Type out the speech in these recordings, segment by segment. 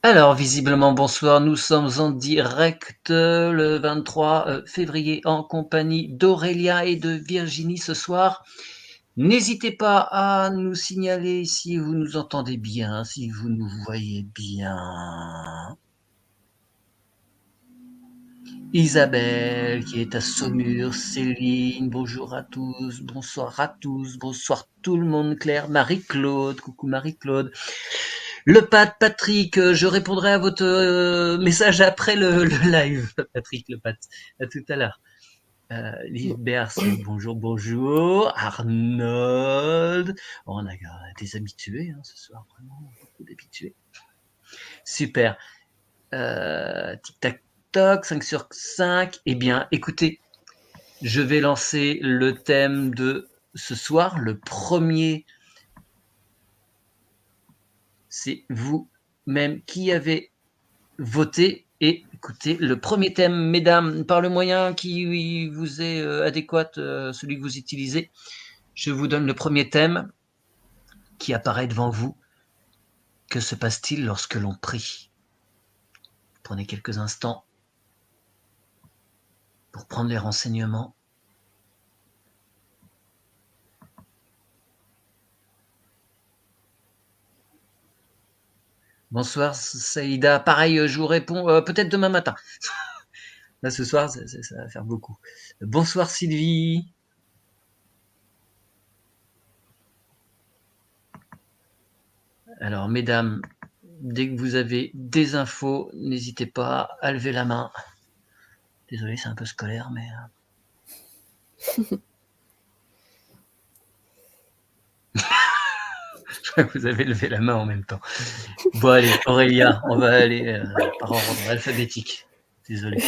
Alors, visiblement, bonsoir. Nous sommes en direct le 23 février en compagnie d'Aurélia et de Virginie ce soir. N'hésitez pas à nous signaler si vous nous entendez bien, si vous nous voyez bien. Isabelle qui est à Saumur, Céline, bonjour à tous, bonsoir tout le monde, Claire, Marie-Claude, coucou Marie-Claude. Le Patrick, je répondrai à votre message après le live, Patrick Le Pat. À tout à l'heure. Lisbert, bonjour. Arnold. Oh, on a des habitués ce soir, vraiment beaucoup d'habitués. Super. Tic tac toc, 5 sur 5. Eh bien, écoutez, je vais lancer le thème de ce soir. Le premier, c'est vous-même qui avez voté. Et écoutez, le premier thème, mesdames, par le moyen qui vous est adéquat, celui que vous utilisez, je vous donne le premier thème qui apparaît devant vous. Que se passe-t-il lorsque l'on prie? Prenez quelques instants pour prendre les renseignements. Bonsoir Saïda, pareil, je vous réponds peut-être demain matin. Là ce soir, ça va faire beaucoup. Bonsoir Sylvie. Alors mesdames, dès que vous avez des infos, n'hésitez pas à lever la main. Désolé, c'est un peu scolaire, mais... Je crois que vous avez levé la main en même temps. Bon allez, Aurélia, on va aller par ordre alphabétique. Désolé.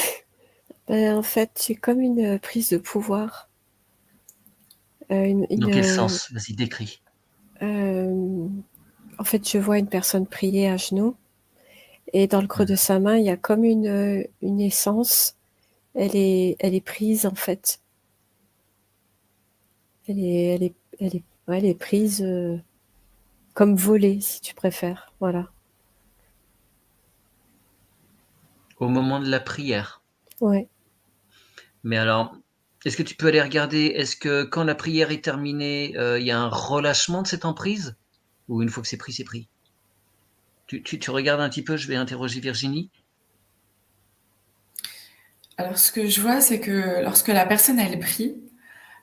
En fait, c'est comme une prise de pouvoir. Dans quel sens? Vas-y, décris. En fait, je vois une personne prier à genoux et dans le creux de sa main, il y a comme une essence. Elle est prise en fait. Elle est prise comme volée, si tu préfères. Voilà. Au moment de la prière. Ouais. Mais alors, est-ce que tu peux aller regarder, est-ce que quand la prière est terminée, il y a un relâchement de cette emprise? Ou une fois que c'est pris, c'est pris? Tu regardes un petit peu, je vais interroger Virginie. Alors, ce que je vois, c'est que lorsque la personne, elle prie,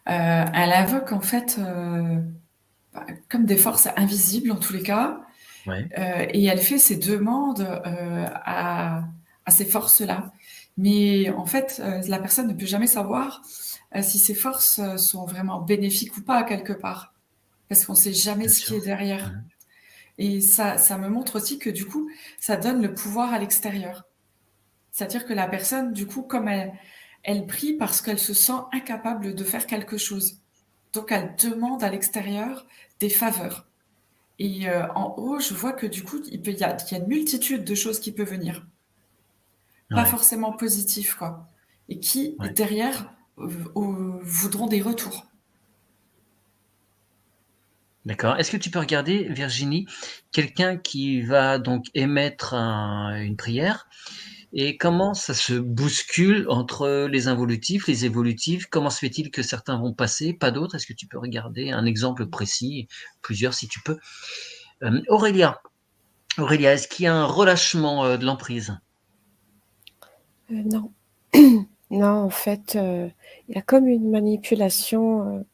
elle invoque en fait comme des forces invisibles en tous les cas, Ouais. et elle fait ses demandes à ces forces-là. Mais en fait, la personne ne peut jamais savoir si ces forces sont vraiment bénéfiques ou pas quelque part, parce qu'on ne sait jamais Bien ce qui sûr. est derrière. Et ça me montre aussi que du coup, ça donne le pouvoir à l'extérieur. C'est-à-dire que la personne, du coup, comme elle prie parce qu'elle se sent incapable de faire quelque chose. Donc, elle demande à l'extérieur des faveurs. Et en haut, je vois que du coup, il y a une multitude de choses qui peuvent venir. Pas Ouais. forcément positives, quoi. Et qui, Ouais. derrière, voudront des retours. D'accord. Est-ce que tu peux regarder, Virginie, quelqu'un qui va donc émettre une prière et comment ça se bouscule entre les involutifs, les évolutifs? Comment se fait-il que certains vont passer, pas d'autres? Est-ce que tu peux regarder un exemple précis, plusieurs si tu peux? Aurélia, est-ce qu'il y a un relâchement de l'emprise? Non. Non, en fait, il y a comme une manipulation.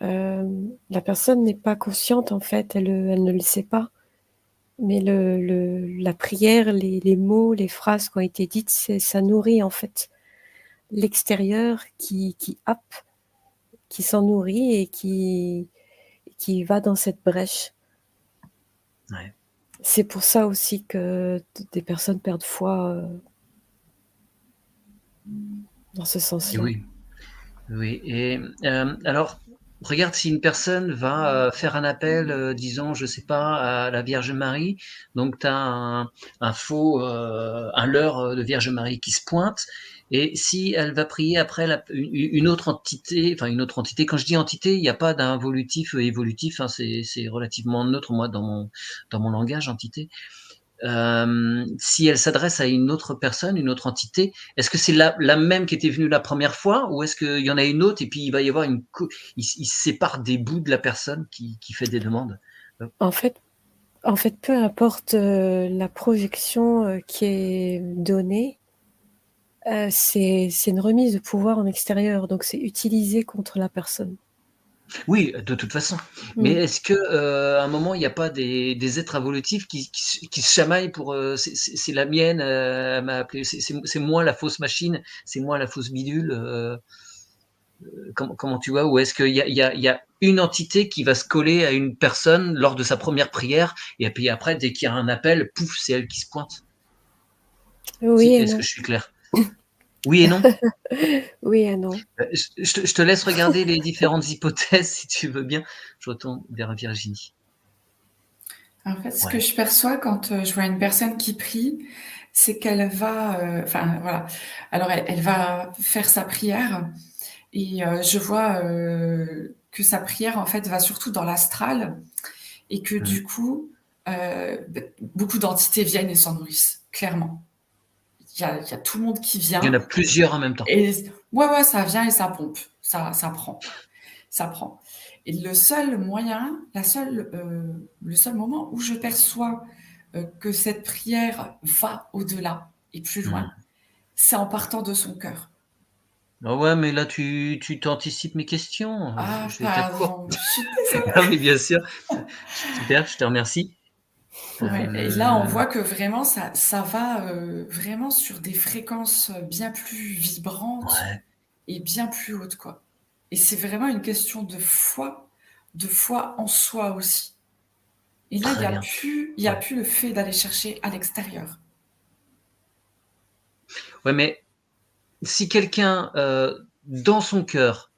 La personne n'est pas consciente, en fait, elle ne le sait pas. Mais la prière, les mots, les phrases qui ont été dites, ça nourrit en fait l'extérieur qui happe, qui s'en nourrit et qui va dans cette brèche. Ouais. C'est pour ça aussi que des personnes perdent foi dans ce sens-là. Oui. Oui. Et alors, regarde si une personne va faire un appel, disons, je sais pas, à la Vierge Marie. Donc, tu as un leurre de Vierge Marie qui se pointe. Et si elle va prier après une autre entité, enfin une autre entité, quand je dis entité, il n'y a pas d'involutif évolutif, hein, c'est relativement neutre, moi, dans mon langage, entité. si elle s'adresse à une autre personne, une autre entité, est-ce que c'est la même qui était venue la première fois, ou est-ce qu'il y en a une autre et puis il va y avoir il se sépare des bouts de la personne qui fait des demandes? En fait, peu importe la projection qui est donnée, c'est une remise de pouvoir en extérieur, donc c'est utilisé contre la personne. Oui, de toute façon. Mais est-ce que, à un moment, il n'y a pas des êtres évolutifs qui se chamaillent pour, c'est la mienne, elle m'a appelé, c'est moi la fausse machine, c'est moi la fausse bidule, comment tu vois? Ou est-ce qu'il y a une entité qui va se coller à une personne lors de sa première prière, et puis après, dès qu'il y a un appel, pouf, c'est elle qui se pointe? Oui et Est-ce que non. je suis clair? Oui et non? Oui et non. Je te laisse regarder les différentes hypothèses si tu veux bien. Je retourne vers Virginie. En fait, ce que Ouais. je perçois quand je vois une personne qui prie, c'est qu'elle va, enfin voilà, alors elle va faire sa prière et je vois que sa prière en fait va surtout dans l'astral et que Mmh. du coup, beaucoup d'entités viennent et s'en nourrissent, clairement. Il y a tout le monde qui Il y en a vient plusieurs en même temps. et ouais, ça vient et ça pompe, ça prend. Ça prend. Et le seul moyen, le seul moment où je perçois que cette prière va au-delà et plus Mmh. loin, c'est en partant de son cœur. Ah ouais, mais là, tu t'anticipes mes questions. Je Ah, vais être à court. pardon, je suis désolée. Ah oui, bien sûr. Super, je te remercie. Ouais, et là, on Hem, voit que vraiment, ça va vraiment sur des fréquences bien plus vibrantes ouais, et bien plus hautes, quoi. Et c'est vraiment une question de foi en soi aussi. Et là, très bien. il y a Ouais. plus le fait d'aller chercher à l'extérieur. Ouais, mais si quelqu'un, dans son cœur,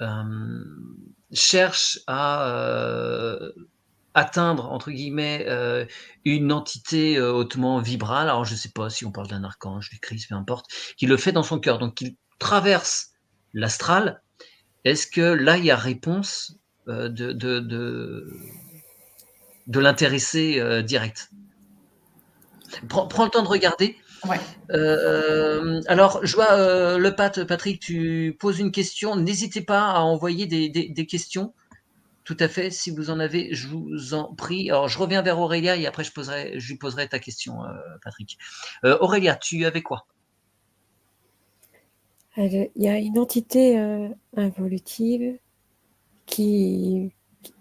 hem, cherche à, atteindre entre guillemets, une entité, hautement vibrale, alors je sais pas si on parle d'un archange, du Christ, peu importe, qui le fait dans son cœur, donc qu'il traverse l'astral. Est-ce que là, il y a réponse, de l'intéressé, direct? Prends le temps de regarder. Ouais. Alors je vois, le Patrick, tu poses une question. N'hésitez pas à envoyer des questions. Tout à fait, si vous en avez, je vous en prie. Alors je reviens vers Aurélia et après je lui poserai ta question, Patrick. Aurélia, tu avais quoi? Il y a une entité involutive qui,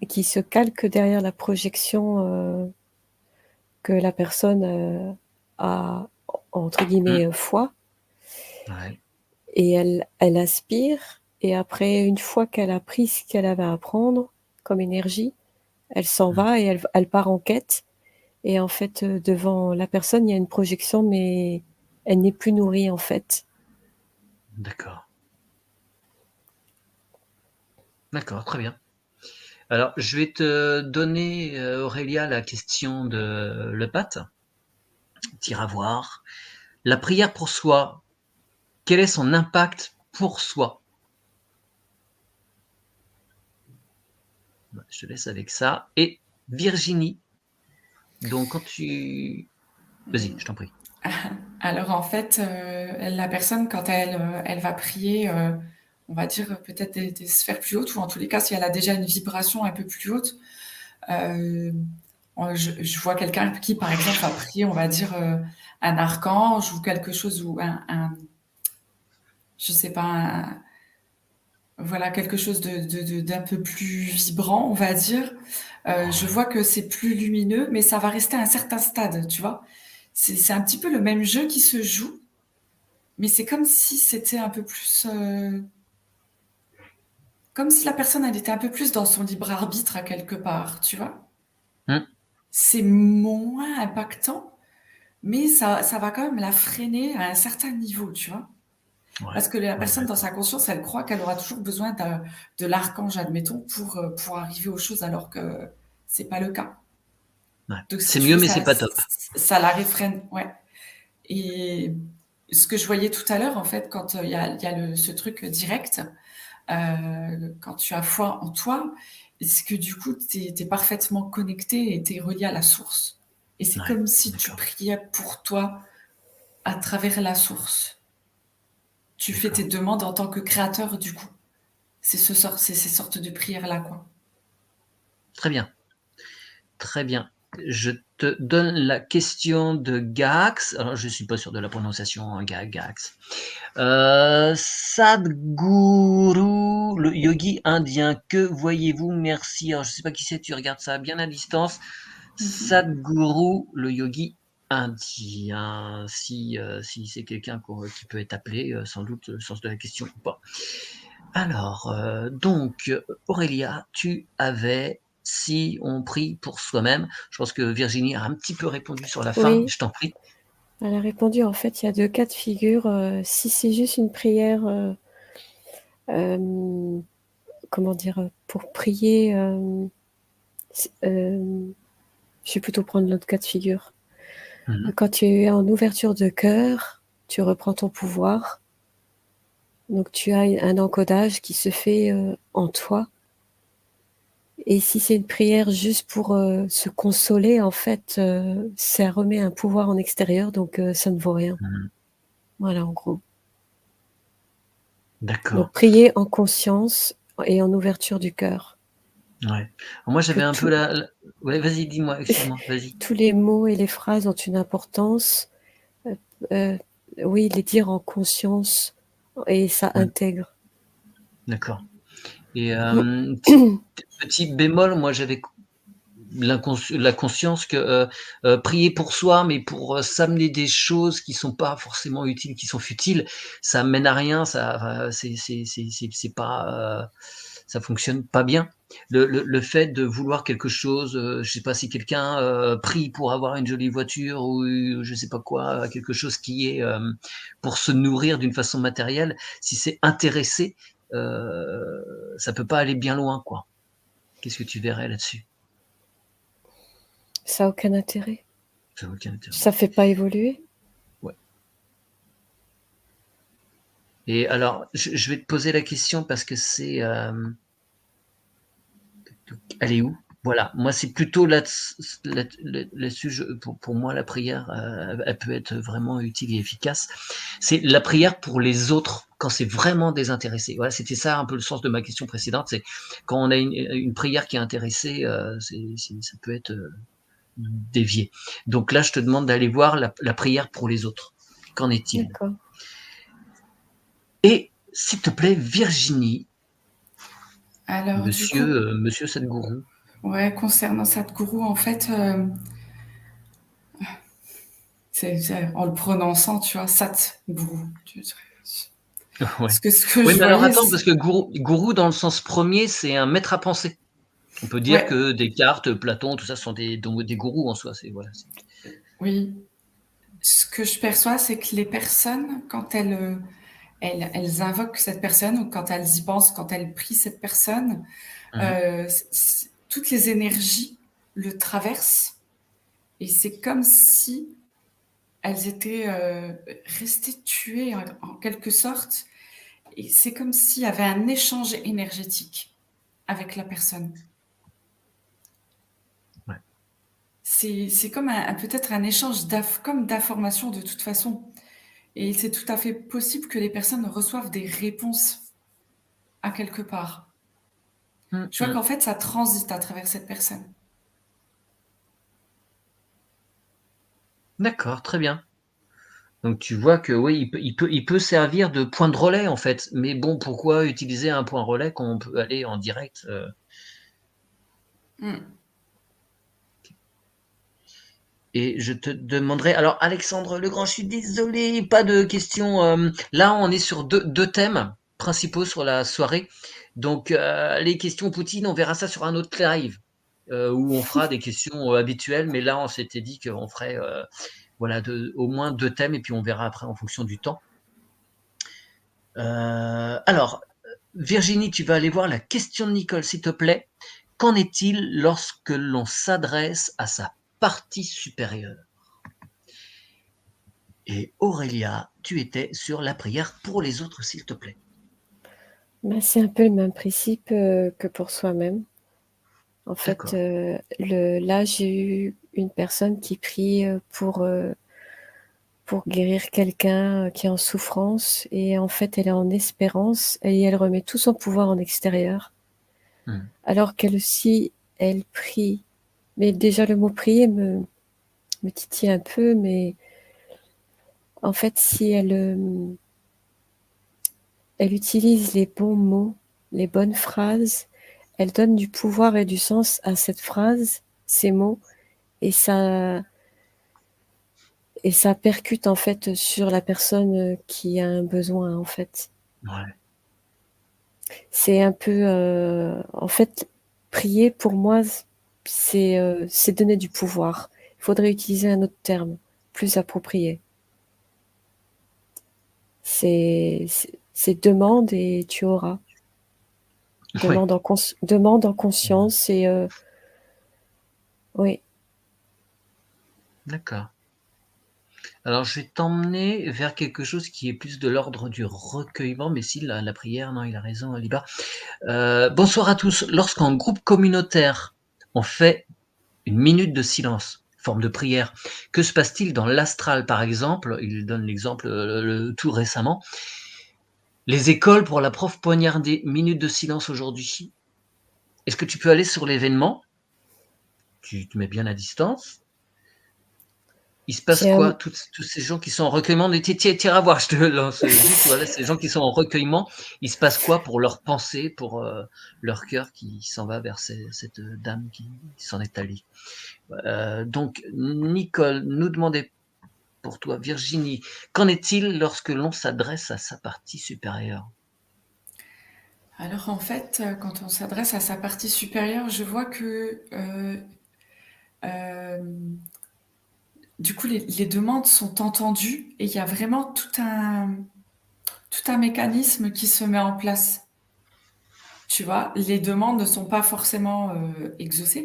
qui se calque derrière la projection que la personne a, entre Mmh. guillemets, foi, Ouais. et elle aspire, et après, une fois qu'elle a pris ce qu'elle avait à prendre comme énergie, elle s'en Mmh. va et elle part en quête. Et en fait, devant la personne, il y a une projection, mais elle n'est plus nourrie, en fait. D'accord. D'accord, très bien. Alors je vais te donner, Aurélia, la question de le Pat. Tu iras voir. La prière pour soi, quel est son impact pour soi? Je te laisse avec ça. Et Virginie, donc quand tu... Vas-y, je t'en prie. Alors en fait, la personne quand elle va prier, on va dire peut-être des sphères plus hautes ou en tous les cas si elle a déjà une vibration un peu plus haute, heu, je vois quelqu'un qui par exemple va prier, on va dire, un archange ou quelque chose ou un je sais pas, voilà quelque chose d'un peu plus vibrant, on va dire. Je Ouais. vois que c'est plus lumineux, mais ça va rester à un certain stade, tu vois? C'est un petit peu le même jeu qui se joue, mais c'est comme si c'était un peu plus, comme si la personne, elle était un peu plus dans son libre arbitre à quelque part, tu vois? Mmh. C'est moins impactant, mais ça va quand même la freiner à un certain niveau, tu vois? Ouais. Parce que la Ouais, personne ouais. dans sa conscience, elle croit qu'elle aura toujours besoin de l'archange, admettons, pour arriver aux choses alors que c'est pas le cas. Ouais. Donc si C'est tu mieux, veux, mais c'est pas top. ça la réfrène, ouais. Et ce que je voyais tout à l'heure, en fait, quand il y a ce truc direct, quand tu as foi en toi, c'est que du coup, tu es parfaitement connecté et tu es relié à la source. Et c'est Ouais, comme si tu d'accord, priais pour toi à travers la source. Tu fais tes d'accord. demandes en tant que créateur, du coup. C'est ces sortes de prières-là, quoi. Très bien, très bien. Je te donne la question de Gax. Alors, je suis pas sûr de la prononciation, hein, Gax. Sadhguru, le yogi indien, que voyez-vous? Merci. Alors, je sais pas qui c'est, tu regardes ça bien à distance. Sadhguru, le yogi indien. Si c'est quelqu'un qui peut être appelé, sans doute le sens de la question ou pas. Alors, donc, Aurélia, tu avais si on prie pour soi-même. Je pense que Virginie a un petit peu répondu sur la fin, mais Oui, je t'en prie. elle a répondu, en fait, il y a 2 cas de figure. Si c'est juste une prière, comment dire? Pour prier, je vais plutôt prendre l'autre cas de figure. Mmh. Quand tu es en ouverture de cœur, tu reprends ton pouvoir. Donc tu as un encodage qui se fait, en toi. Et si c'est une prière juste pour, se consoler, en fait, ça remet un pouvoir en extérieur, donc ça ne vaut rien. Mmh. Voilà, en gros. Donc D'accord, prier en conscience et en ouverture du cœur. ouais. Moi, Que j'avais un peu la ouais, vas-y, dis-moi, excuse-moi, vas-y. tous les mots et les phrases ont une importance. Heu heu, oui, les dire en conscience et ça Mmh, intègre. d'accord et petit bémol, moi, j'avais la conscience que, prier pour soi, mais pour, s'amener des choses qui sont pas forcément utiles, qui sont futiles, ça mène à rien, ça c'est pas, ça fonctionne pas bien. Le fait de vouloir quelque chose, je sais pas si quelqu'un, prie pour avoir une jolie voiture ou je sais pas quoi, quelque chose qui est, pour se nourrir d'une façon matérielle, si c'est intéressé, ça peut pas aller bien loin, quoi. Qu'est-ce que tu verrais là-dessus? Ça a aucun intérêt. Ça n'a aucun intérêt. Ça fait pas évoluer. Ouais. Et alors, je vais te poser la question parce que c'est, elle est où? Voilà, moi c'est plutôt là-dessus, pour moi la prière, elle peut être vraiment utile et efficace. C'est la prière pour les autres quand c'est vraiment désintéressé. Voilà, c'était ça un peu le sens de ma question précédente, c'est quand on a une prière qui est intéressée, ça peut être dévié. Donc là, je te demande d'aller voir la prière pour les autres. Qu'en est-il? D'accord. Et s'il te plaît, Virginie, Alors, du coup, monsieur Sadhguru. ouais, concernant Sadhguru, en fait, en le prononçant, tu vois, Satguru. Ouais. Ce que Oui, je mais alors voyais, attends, parce que gourou dans le sens premier, c'est un maître à penser. On peut dire ouais, que Descartes, Platon, tout ça sont des gourous en soi. C'est voilà. oui. Ce que je perçois, c'est que les personnes, quand elles invoquent cette personne ou quand elles y pensent, quand elles prient cette personne, Mmh. toutes les énergies le traversent et c'est comme si elles étaient restituées en quelque sorte. Et c'est comme s'il y avait un échange énergétique avec la personne. Ouais. C'est comme peut-être un échange comme d'informations de toute façon. Et c'est tout à fait possible que les personnes reçoivent des réponses à quelque part. Mmh Je vois mh. qu'en fait, ça transite à travers cette personne. D'accord, très bien. Donc tu vois que oui, il peut servir de point de relais en fait. Mais bon, pourquoi utiliser un point relais quand on peut aller en direct, Mm. et je te demanderai alors Alexandre Legrand, je suis désolé, pas de questions, là on est sur deux thèmes principaux sur la soirée. Donc les questions poutine, on verra ça sur un autre live, où on fera des questions, habituelles, mais là on s'était dit qu'on ferait, voilà au moins 2 thèmes et puis on verra après en fonction du temps. Alors, Virginie, tu vas aller voir la question de Nicole, s'il te plaît. Qu'en est-il lorsque l'on s'adresse à sa partie supérieure? Et Aurélia, tu étais sur la prière pour les autres, s'il te plaît. Bah, c'est un peu le même principe, que pour soi-même. En fait, D'accord. là, j'ai eu une personne qui prie pour guérir quelqu'un qui est en souffrance, et en fait elle est en espérance et elle remet tout son pouvoir en extérieur, alors qu'elle aussi, elle prie. Mais déjà le mot prier me titille un peu, mais en fait si elle utilise les bons mots, les bonnes phrases, elle donne du pouvoir et du sens à cette phrase, ces mots, et ça percute en fait sur la personne qui a un besoin en fait. Ouais. C'est un peu, en fait, prier pour moi, c'est donner du pouvoir. Il faudrait utiliser un autre terme, plus approprié. C'est demande et tu auras. Demande, Ouais. demande en conscience et oui. D'accord. Alors, je vais t'emmener vers quelque chose qui est plus de l'ordre du recueillement, mais si, la prière, non, il a raison, Aliba. Bonsoir à tous. Lorsqu'en groupe communautaire, on fait une minute de silence, forme de prière, que se passe-t-il dans l'astral, par exemple? Il donne l'exemple tout récemment. Les écoles pour la prof poignardée, minute de silence aujourd'hui. Est-ce que tu peux aller sur l'événement? Tu te mets bien à distance. Il se passe quoi? Tous ces gens qui sont en recueillement, tire à voir, je te lance juste, voilà, ces gens qui sont en recueillement, il se passe quoi pour leurs pensées, pour leur cœur qui s'en va vers cette dame qui s'en est allée? Donc, Nicole nous demandait pour toi, Virginie, qu'en est-il lorsque l'on s'adresse à sa partie supérieure? Alors en fait, quand on s'adresse à sa partie supérieure, je vois que du coup les demandes sont entendues et il y a vraiment tout un mécanisme qui se met en place. Tu vois, les demandes ne sont pas forcément exaucées,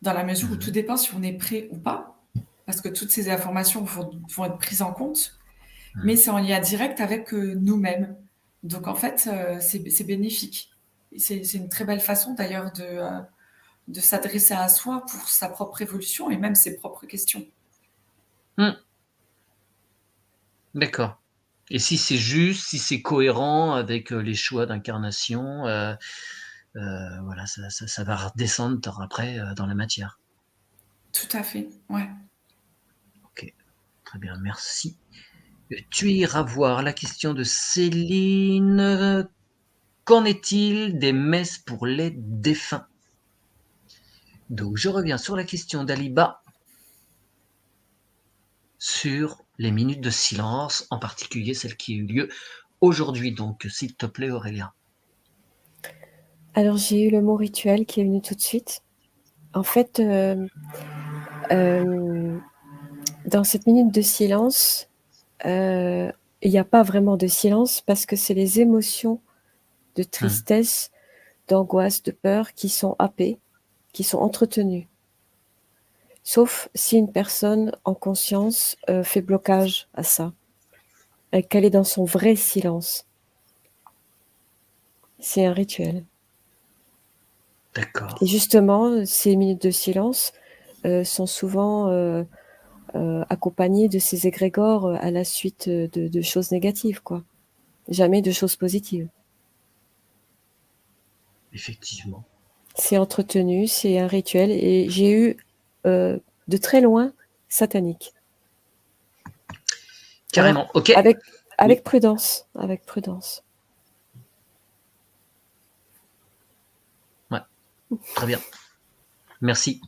dans la mesure où tout dépend si on est prêt ou pas, parce que toutes ces informations vont être prises en compte, mais c'est en lien direct avec nous-mêmes. Donc en fait, c'est bénéfique. C'est une très belle façon d'ailleurs de s'adresser à soi pour sa propre évolution et même ses propres questions. D'accord. Et si c'est juste, si c'est cohérent avec les choix d'incarnation, voilà, ça va redescendre après dans la matière. Tout à fait, ouais. Ok, très bien, merci. Tu iras voir la question de Céline. Qu'en est-il des messes pour les défunts? Donc je reviens sur la question d'Aliba sur les minutes de silence, en particulier celle qui a eu lieu aujourd'hui. Donc s'il te plaît Aurélien. Alors j'ai eu le mot rituel qui est venu tout de suite. En fait, dans cette minute de silence, il n'y a pas vraiment de silence parce que c'est les émotions de tristesse, d'angoisse, de peur qui sont happées, qui sont entretenues. Sauf si une personne en conscience fait blocage à ça, qu'elle est dans son vrai silence. C'est un rituel. D'accord. Et justement, ces minutes de silence sont souvent accompagnées de ces égrégores à la suite de choses négatives, quoi. Jamais de choses positives. Effectivement. C'est entretenu, c'est un rituel, et j'ai eu de très loin satanique. Carrément, alors, ok. Avec prudence, avec prudence. Ouais, très bien. Merci.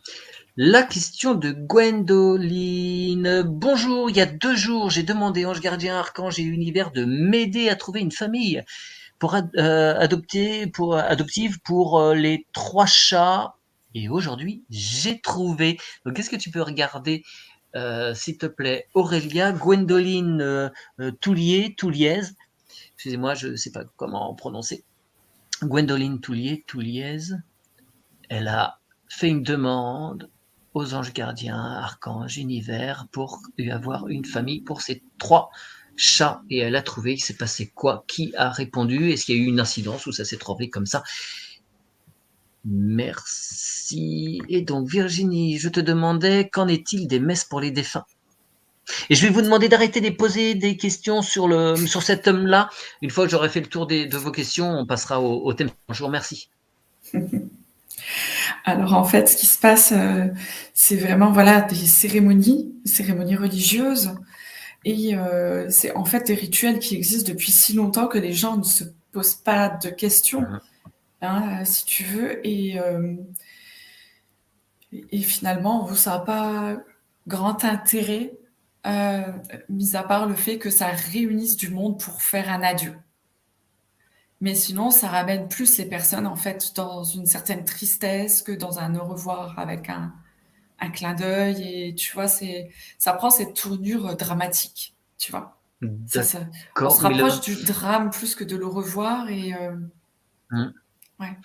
La question de Gwendoline. Bonjour, il y a 2 jours, j'ai demandé Ange Gardien, Archange et Univers de m'aider à trouver une famille pour adoptive pour les 3 chats. Et aujourd'hui, j'ai trouvé. Donc, est-ce que tu peux regarder, s'il te plaît, Aurélia, Gwendoline Touliez, excusez-moi, je ne sais pas comment prononcer. Gwendoline Touliez, elle a fait une demande aux anges gardiens, archanges, univers, pour avoir une famille pour ses 3 chats. Et elle a trouvé, il s'est passé quoi? Qui a répondu? Est-ce qu'il y a eu une incidence ou ça s'est trouvé comme ça? Merci. Et donc, Virginie, je te demandais, qu'en est-il des messes pour les défunts? Et je vais vous demander d'arrêter de poser des questions sur cet thème-là. Une fois que j'aurai fait le tour de vos questions, on passera au thème. Je vous remercie. Alors en fait, ce qui se passe, c'est vraiment voilà des cérémonies religieuses et c'est en fait des rituels qui existent depuis si longtemps que les gens ne se posent pas de questions, hein, si tu veux et finalement, ça a pas grand intérêt, mis à part le fait que ça réunisse du monde pour faire un adieu. Mais sinon, ça ramène plus les personnes, en fait, dans une certaine tristesse que dans un au revoir avec un clin d'œil et tu vois, ça prend cette tournure, dramatique, tu vois? Ça on D'accord, se mais rapproche du drame plus que de l'au revoir et Mmh. ouais.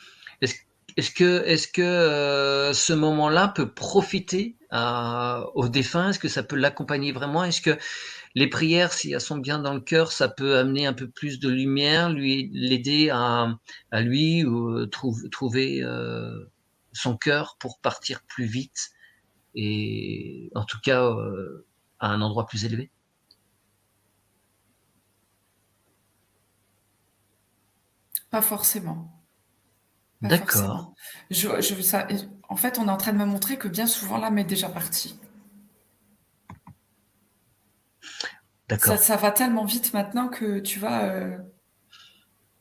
Est-ce est-ce que ce moment-là peut profiter au défunt? Est-ce que ça peut l'accompagner vraiment? Est-ce que les prières, si elles sont bien dans le cœur, ça peut amener un peu plus de lumière, l'aider à lui ou trouver, son cœur pour partir plus vite et en tout cas, à un endroit plus élevé? Pas forcément, pas D'accord, forcément. Je ça en fait, on est en train de me montrer que bien souvent l'âme est déjà partie. d'accord. Ça va tellement vite maintenant que tu vois,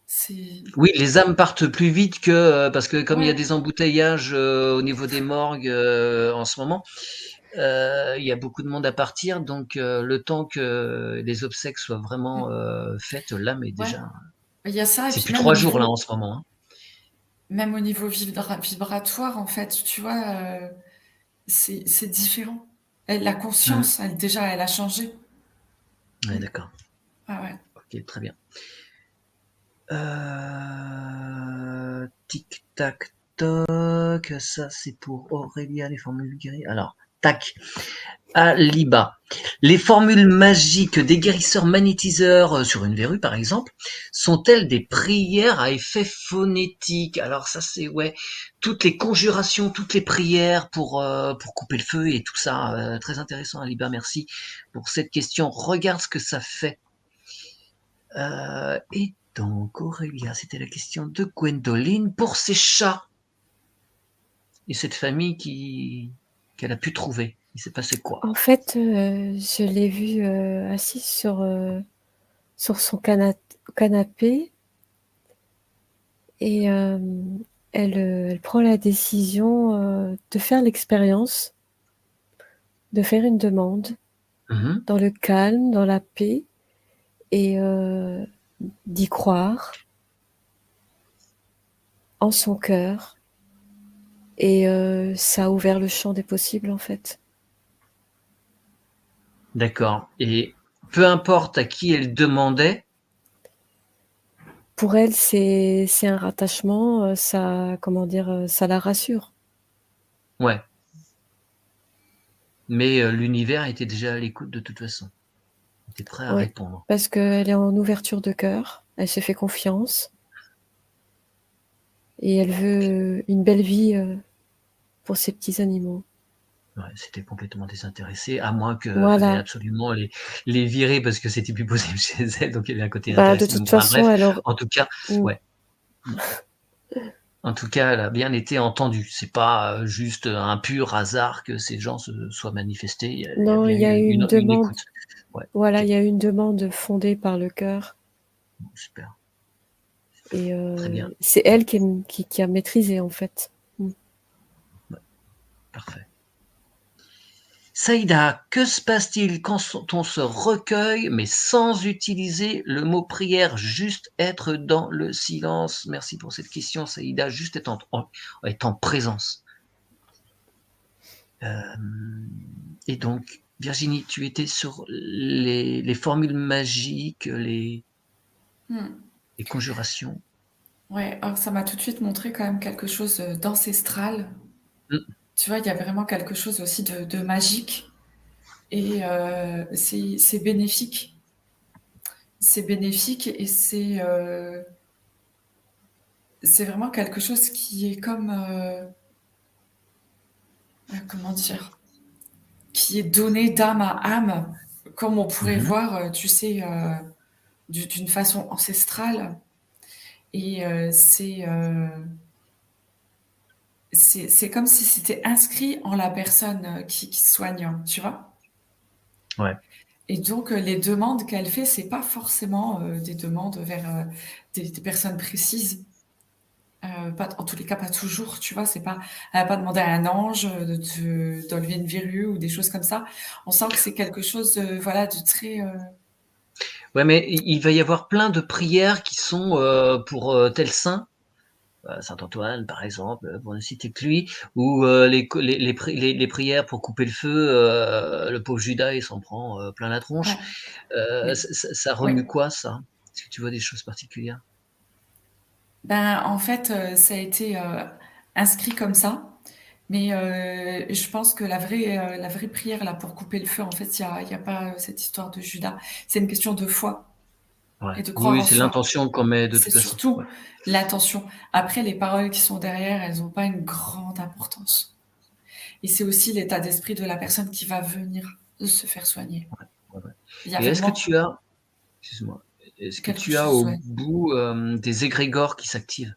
c'est Oui, les âmes partent plus vite parce que comme il y a ouais, des embouteillages, au niveau des morgues, en ce moment, il y a beaucoup de monde à partir donc le temps que les obsèques soient vraiment, mmh, faites, l'âme est ouais. déjà Il y a ça et c'est puis plus 3 jours là en ce moment, hein. même au niveau vibratoire, en fait, tu vois, c'est différent. La Mmh. conscience, elle déjà, elle a changé. Ouais, Mmh. d'accord. Ah ouais. OK, très bien. Tic tac toc, ça c'est pour Aurélia, les formules guéries. Alors, tac. Aliba. Les formules magiques des guérisseurs magnétiseurs sur une verrue, par exemple, sont-elles des prières à effet phonétique? Alors ça, c'est ouais, toutes les conjurations, toutes les prières pour couper le feu et tout ça. Très intéressant, Aliba. Merci pour cette question. Regarde ce que ça fait. Et donc, Aurélia, c'était la question de Gwendoline pour ses chats et cette famille qu'elle a pu trouver. Il s'est passé quoi? En fait, je l'ai vue, assise sur son canapé et elle prend la décision, de faire l'expérience, de faire une demande Mmh. dans le calme, dans la paix et d'y croire en son cœur et ça a ouvert le champ des possibles, en fait. D'accord et peu importe à qui elle demandait Pour elle, c'est un rattachement, ça comment dire? Ça la rassure. ouais, mais l'univers était déjà à l'écoute de toute façon. Il était prêt à Ouais, répondre. parce qu'elle est en ouverture de cœur, elle se fait confiance et elle veut une belle vie, pour ses petits animaux. Ouais, c'était complètement désintéressé, à moins qu'il fallait Voilà. absolument les virer parce que c'était plus possible chez elle, donc il y avait un côté Bah, de intéressé. toute Donc enfin façon, bref, elle aur en tout cas, mmh. ouais. Mmh. En tout cas, elle a bien été entendue. C'est pas, juste un pur hasard que ces gens se soient manifestés. Il y a Non, il bien y a eu eu une une demande. écoute. Ouais, Voilà, OK. il y a eu une demande fondée par le cœur Bon, super. et Très bien. c'est elle qui a maîtrisé, en fait. Mmh. Ouais, parfait. Saïda, que se passe-t-il quand on se recueille, mais sans utiliser le mot prière, juste être dans le silence? Merci pour cette question, Saïda, juste être en présence. Et donc, Virginie, tu étais sur les formules magiques, Mmh. les conjurations. Ouais, alors ça m'a tout de suite montré quand même quelque chose, d'ancestral. Mmh, Tu vois, il y a vraiment quelque chose aussi de magique et c'est bénéfique. C'est bénéfique et c'est vraiment quelque chose qui est comme, comment dire, qui est donné d'âme à âme, comme on pourrait Mhm. voir, tu sais, d'une façon ancestrale. Et c'est comme si c'était inscrit en la personne qui soigne, tu vois. Ouais. Et donc, les demandes qu'elle fait, c'est pas forcément des demandes vers des personnes précises. Pas, en tous les cas, pas toujours, tu vois. C'est pas, elle va pas demander à un ange d'enlever une verrue ou des choses comme ça. On sent que c'est quelque chose, voilà, de très. Ouais, mais il va y avoir plein de prières qui sont pour tel saint, Saint Antoine par exemple, pour ne citer que lui, ou les prières pour couper le feu, le pauvre Judas il s'en prend plein la tronche. Ouais, mais Ça remue ouais. quoi ça? Est-ce que tu vois des choses particulières? Ben, en fait, ça a été inscrit comme ça. Mais je pense que la vraie prière là pour couper le feu, en fait, il y a pas cette histoire de Judas. C'est une question de foi Ouais. et de Oui, croire oui, en c'est soi. l'intention qu'on met de C'est toute façon. Ouais. surtout l'intention. Après, les paroles qui sont derrière, elles n'ont pas une grande importance. Et c'est aussi l'état d'esprit de la personne qui va venir se faire soigner. Ouais, ouais. Il y a Et est-ce que vraiment tu as, excuse-moi, est-ce que quelque tu as chose, au ouais. bout des égrégores qui s'activent?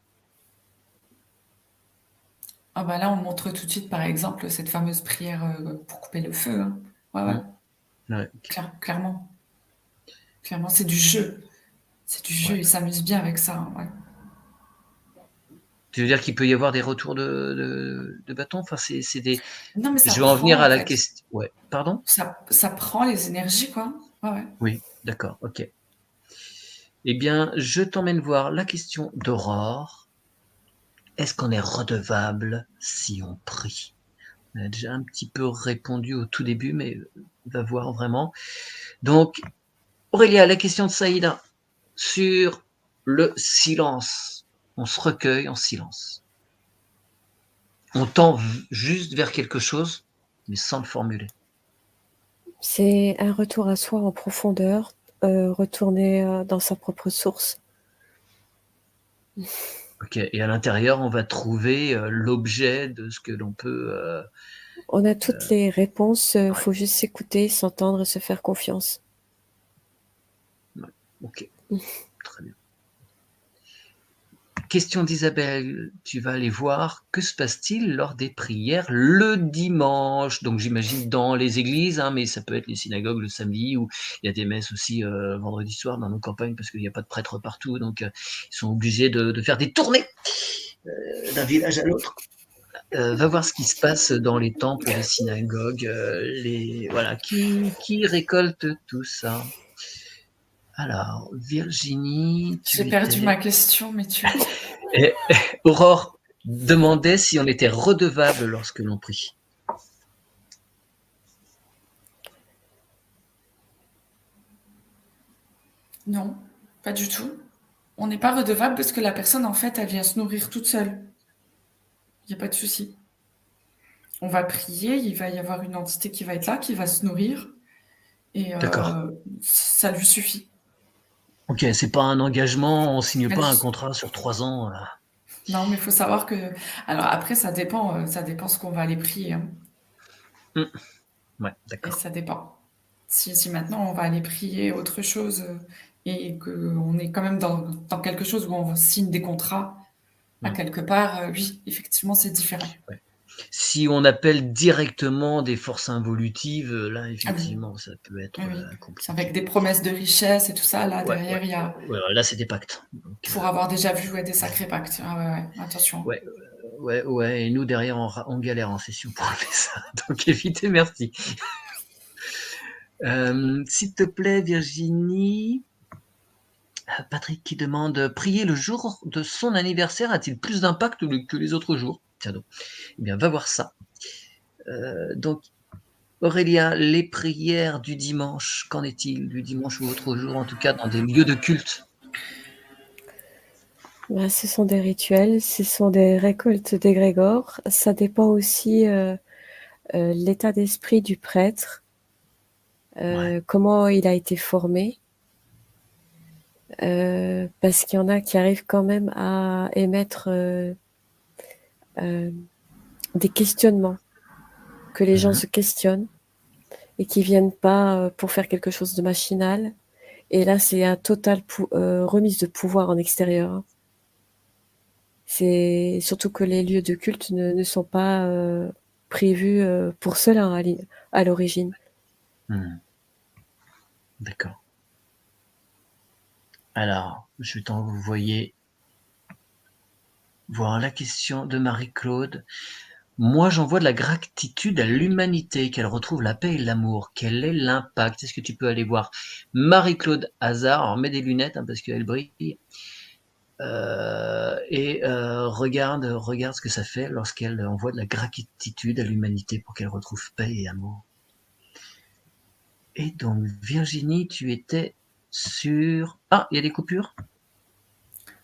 Ah bah là, on montre tout de suite, par exemple, cette fameuse prière pour couper le feu, hein. Ouais, ouais, Hmm. Ouais, ok. clairement. Clairement, c'est du jeu. C'est du jeu, Ouais. ils s'amusent bien avec ça, hein, ouais. Tu veux dire qu'il peut y avoir des retours de bâton? Enfin, c'est des. Non, mais ça Je vais en prend, venir en à la fait. question. Ouais. Pardon? Ça prend les énergies, quoi. Ouais, ouais. Oui, d'accord, ok. Eh bien, je t'emmène voir la question d'Aurore. Est-ce qu'on est redevable si on prie? On a déjà un petit peu répondu au tout début, mais va voir vraiment. Donc, Aurélia, la question de Saïda sur le silence. On se recueille en silence. On tend juste vers quelque chose, mais sans le formuler. C'est un retour à soi en profondeur, retourner dans sa propre source. Ok. Et à l'intérieur, on va trouver l'objet de ce que l'on peut. On a toutes les réponses, Ouais, faut juste s'écouter, s'entendre et se faire confiance. ouais. Ok, très bien. Question d'Isabelle, tu vas aller voir, que se passe-t-il lors des prières le dimanche? Donc j'imagine dans les églises, hein, mais ça peut être les synagogues le samedi, ou il y a des messes aussi vendredi soir dans nos campagnes, parce qu'il n'y a pas de prêtres partout, donc ils sont obligés de faire des tournées d'un village à l'autre. Va voir ce qui se passe dans les temples, les synagogues, voilà, qui récolte tout ça? Alors, Virginie, J'ai tu perdu étais. ma question, mais tu... Et Aurore demandait si on était redevable lorsque l'on prie. Non, pas du tout. On n'est pas redevable parce que la personne, en fait, elle vient se nourrir toute seule. Il n'y a pas de souci. On va prier, il va y avoir une entité qui va être là, qui va se nourrir, et D'accord. ça lui suffit. Ok, c'est pas un engagement, on signe Elle- pas un contrat sur 3 ans. Non, mais il faut savoir que... Alors après, ça dépend ce qu'on va aller prier, hein. Hmm. Ouais, Et d'accord. ça dépend. Si maintenant on va aller prier autre chose et qu'on est quand même dans quelque chose où on signe des contrats à Hmm. quelque part, oui, effectivement, c'est différent. Ouais. Si on appelle directement des forces involutives, là, Ah oui, effectivement, ça peut oui, être oui. C'est avec compliqué. des promesses de richesse et tout ça. Là, Ouais, ouais, derrière, il y a, ouais, là, c'est des pactes. Donc, pour avoir déjà vu ouais, des sacrés pactes. Ah ouais, ouais, attention. ouais, ouais, ouais. Et nous, derrière, on galère en session pour enlever ça. Donc, évitez, merci. S'il te plaît, Virginie. Patrick qui demande, prier le jour de son anniversaire a-t-il plus d'impact que les autres jours? Tiens donc. Eh bien, va voir ça. Donc, Aurélia, les prières du dimanche, qu'en est-il du dimanche ou autre jour, en tout cas dans des lieux de culte? Ben, ce sont des rituels, ce sont des récoltes d'égrégores. Ça dépend aussi l'état d'esprit du prêtre, Ouais, comment il a été formé. Parce qu'il y en a qui arrivent quand même à émettre des questionnements. que les gens Mhm. se questionnent et qui viennent pas pour faire quelque chose de machinal. Et là, c'est un total remise de pouvoir en extérieur, hein. C'est surtout que les lieux de culte ne sont pas prévus pour cela à l'origine. Mhm. D'accord. Alors, je vais t'envoyer voir la question de Marie-Claude. Moi, j'envoie de la gratitude à l'humanité, qu'elle retrouve la paix et l'amour. Quel est l'impact? Est-ce que tu peux aller voir Marie-Claude Hazard? Alors, mets des lunettes, hein, parce qu'elle brille. Regarde ce que ça fait lorsqu'elle envoie de la gratitude à l'humanité pour qu'elle retrouve paix et amour. Et donc, Virginie, tu étais sur... Ah, il y a des coupures?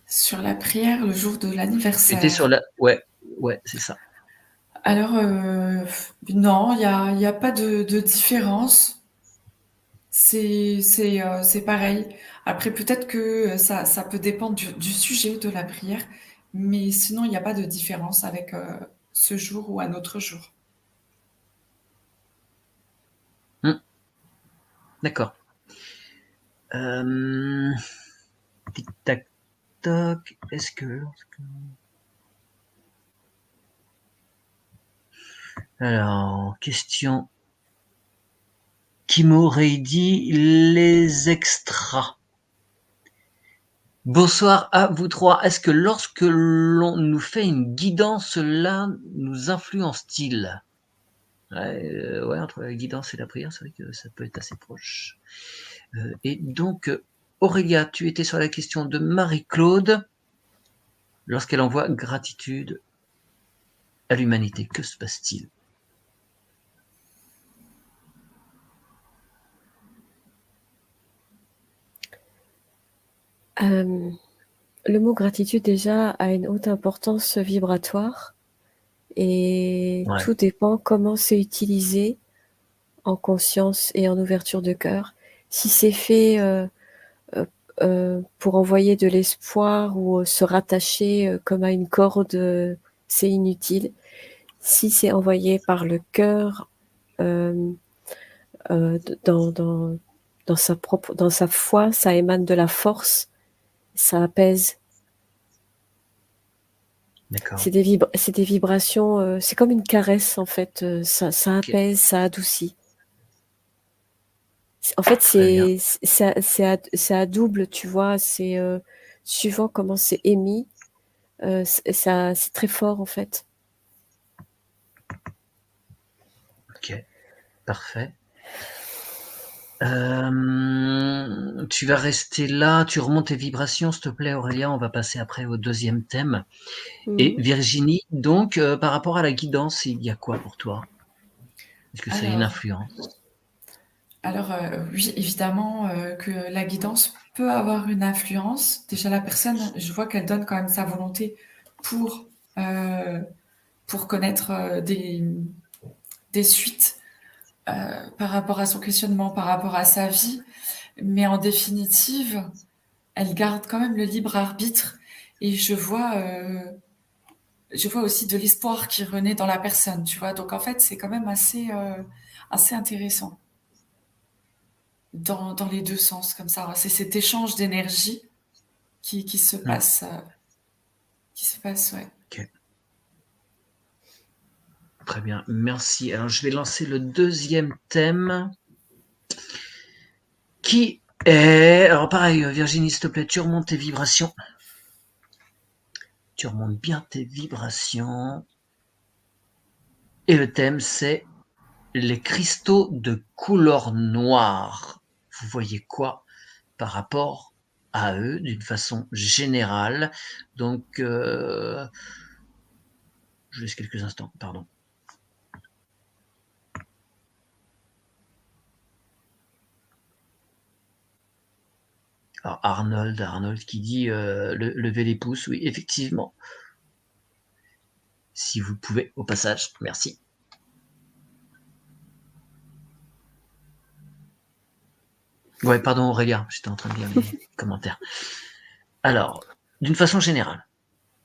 Sur la prière le jour de Tu étais l'anniversaire. sur la... Ouais, c'est ça. Alors, non, il y a pas de différence. C'est pareil. Après, peut-être que ça peut dépendre du sujet de la prière, mais sinon, il n'y a pas de différence avec ce jour ou un autre jour. D'accord. Tic tac toc. Est-ce que... Alors, question qui m'aurait dit les extras. Bonsoir à vous trois. Est-ce que lorsque l'on nous fait une guidance, cela nous influence-t-il? Ouais, entre la guidance et la prière, c'est vrai que ça peut être assez proche. Et donc, Aurélia, tu étais sur la question de Marie-Claude. Lorsqu'elle envoie gratitude à l'humanité, que se passe-t-il? Le mot gratitude déjà a une haute importance vibratoire et Ouais. tout dépend comment c'est utilisé en conscience et en ouverture de cœur. Si c'est fait pour envoyer de l'espoir ou se rattacher comme à une corde, c'est inutile. Si c'est envoyé par le cœur, dans sa foi, ça émane de la force, ça apaise. D'accord. C'est des vibrations, c'est comme une caresse en fait, ça apaise, ça adoucit. En fait, c'est à double, tu vois, c'est suivant comment c'est émis, c'est très fort en fait. Ok, parfait. Tu vas rester là, tu remontes tes vibrations, s'il te plaît, Aurélien. On va passer après au deuxième thème. Et Virginie, donc, par rapport à la guidance, il y a quoi pour toi? Est-ce que ça a une influence? Alors oui, évidemment que la guidance peut avoir une influence. Déjà, la personne, je vois qu'elle donne quand même sa volonté pour, euh, pour connaître des suites par rapport à son questionnement, par rapport à sa vie. Mais en définitive, elle garde quand même le libre arbitre. Et je vois aussi de l'espoir qui renaît dans la personne, tu vois. Donc en fait, c'est quand même assez intéressant dans les deux sens, comme ça. C'est cet échange d'énergie qui se passe, ouais. Ok, très bien, merci. Alors, je vais lancer le deuxième thème, qui est... Alors, pareil, Virginie, s'il te plaît, tu remontes tes vibrations. Tu remontes bien tes vibrations. Et le thème, c'est les cristaux de couleur noire. Vous voyez quoi par rapport à eux d'une façon générale? Donc, je laisse quelques instants, pardon. Alors Arnold qui dit levez les pouces, oui, effectivement. Si vous pouvez, au passage, merci. Ouais, pardon Aurélien, j'étais en train de lire les commentaires. Alors, d'une façon générale,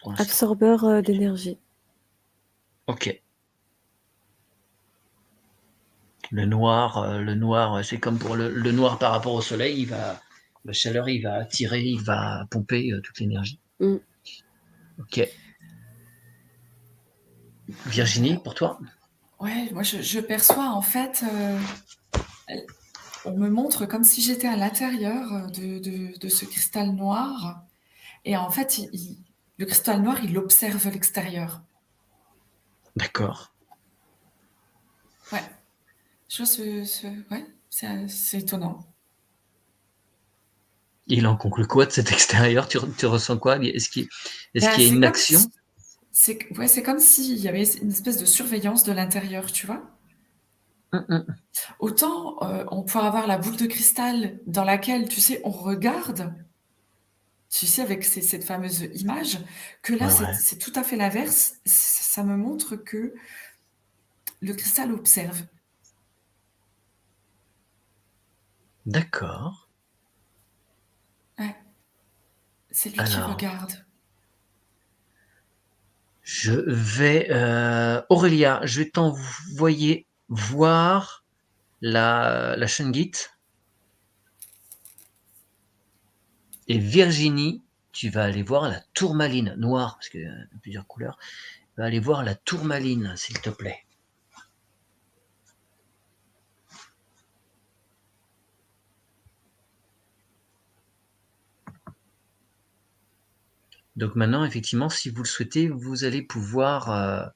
pour l'instant. Absorbeur d'énergie. Ok. Le noir, c'est comme pour le noir par rapport au soleil, la chaleur, il va attirer, il va pomper toute l'énergie. Mm. Ok. Virginie, pour toi? Ouais, moi je perçois en fait, on me montre comme si j'étais à l'intérieur de ce cristal noir. Et en fait, le cristal noir, il observe l'extérieur. D'accord. Ouais, je vois ouais, c'est étonnant. Il en conclut quoi de cet extérieur? Tu ressens quoi? Est-ce qu'il Ben, y a c'est une comme si, action? ouais, c'est comme s'il y avait une espèce de surveillance de l'intérieur, tu vois. Autant on peut avoir la boule de cristal dans laquelle, tu sais, on regarde, tu sais, avec cette fameuse image, que là, Ouais. c'est tout à fait l'inverse. Ça me montre que le cristal observe. D'accord. Ouais, c'est lui qui Alors, regarde. je vais Aurélia, je vais t'envoyer voir la Shungit. Et Virginie, tu vas aller voir la tourmaline noire, parce qu'il y a plusieurs couleurs. Tu vas aller voir la tourmaline, s'il te plaît. Donc maintenant, effectivement, si vous le souhaitez, vous allez pouvoir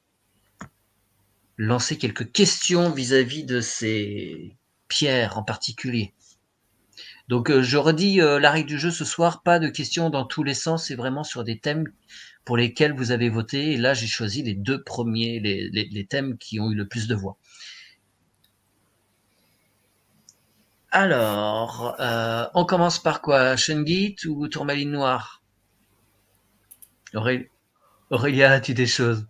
lancer quelques questions vis-à-vis de ces pierres en particulier. Donc je redis la règle du jeu ce soir, pas de questions dans tous les sens, c'est vraiment sur des thèmes pour lesquels vous avez voté. Et là, j'ai choisi les deux premiers, les thèmes qui ont eu le plus de voix. Alors, on commence par quoi? Shungit ou tourmaline noire? Aurélia, as-tu des choses?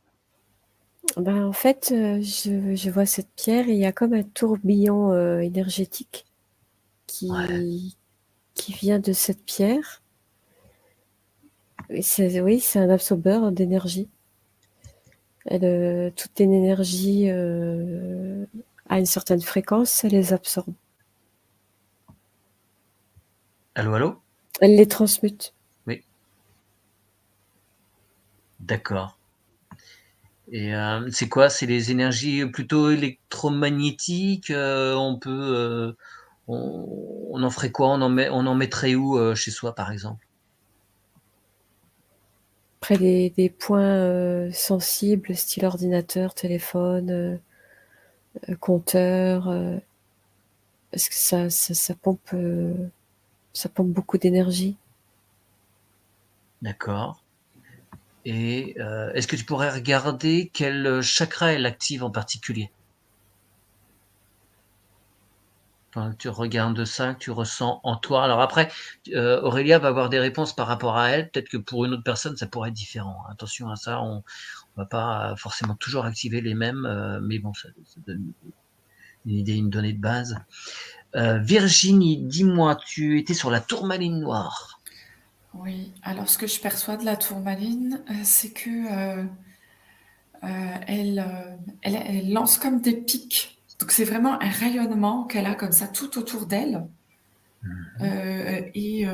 Ben, en fait, je vois cette pierre et il y a comme un tourbillon énergétique Ouais, qui vient de cette pierre. Et oui, c'est un absorbeur d'énergie. Toute l'énergie à une certaine fréquence, elle les absorbe. allô, allô? Elle les transmute. Oui, d'accord. Et c'est quoi? C'est les énergies plutôt électromagnétiques. On en ferait quoi? On en mettrait où chez soi, par exemple? Près des points sensibles, style ordinateur, téléphone, compteur, parce que ça pompe beaucoup d'énergie. D'accord. Et est-ce que tu pourrais regarder quel chakra elle active en particulier? Enfin, tu regardes ça, que tu ressens en toi. Alors après, Aurélia va avoir des réponses par rapport à elle. Peut-être que pour une autre personne, ça pourrait être différent. Attention à ça, on va pas forcément toujours activer les mêmes, mais bon, ça donne une idée, une donnée de base. Virginie, dis-moi, tu étais sur la tourmaline noire. Oui, alors ce que je perçois de la tourmaline, c'est que elle lance comme des pics. Donc c'est vraiment un rayonnement qu'elle a comme ça tout autour d'elle. Et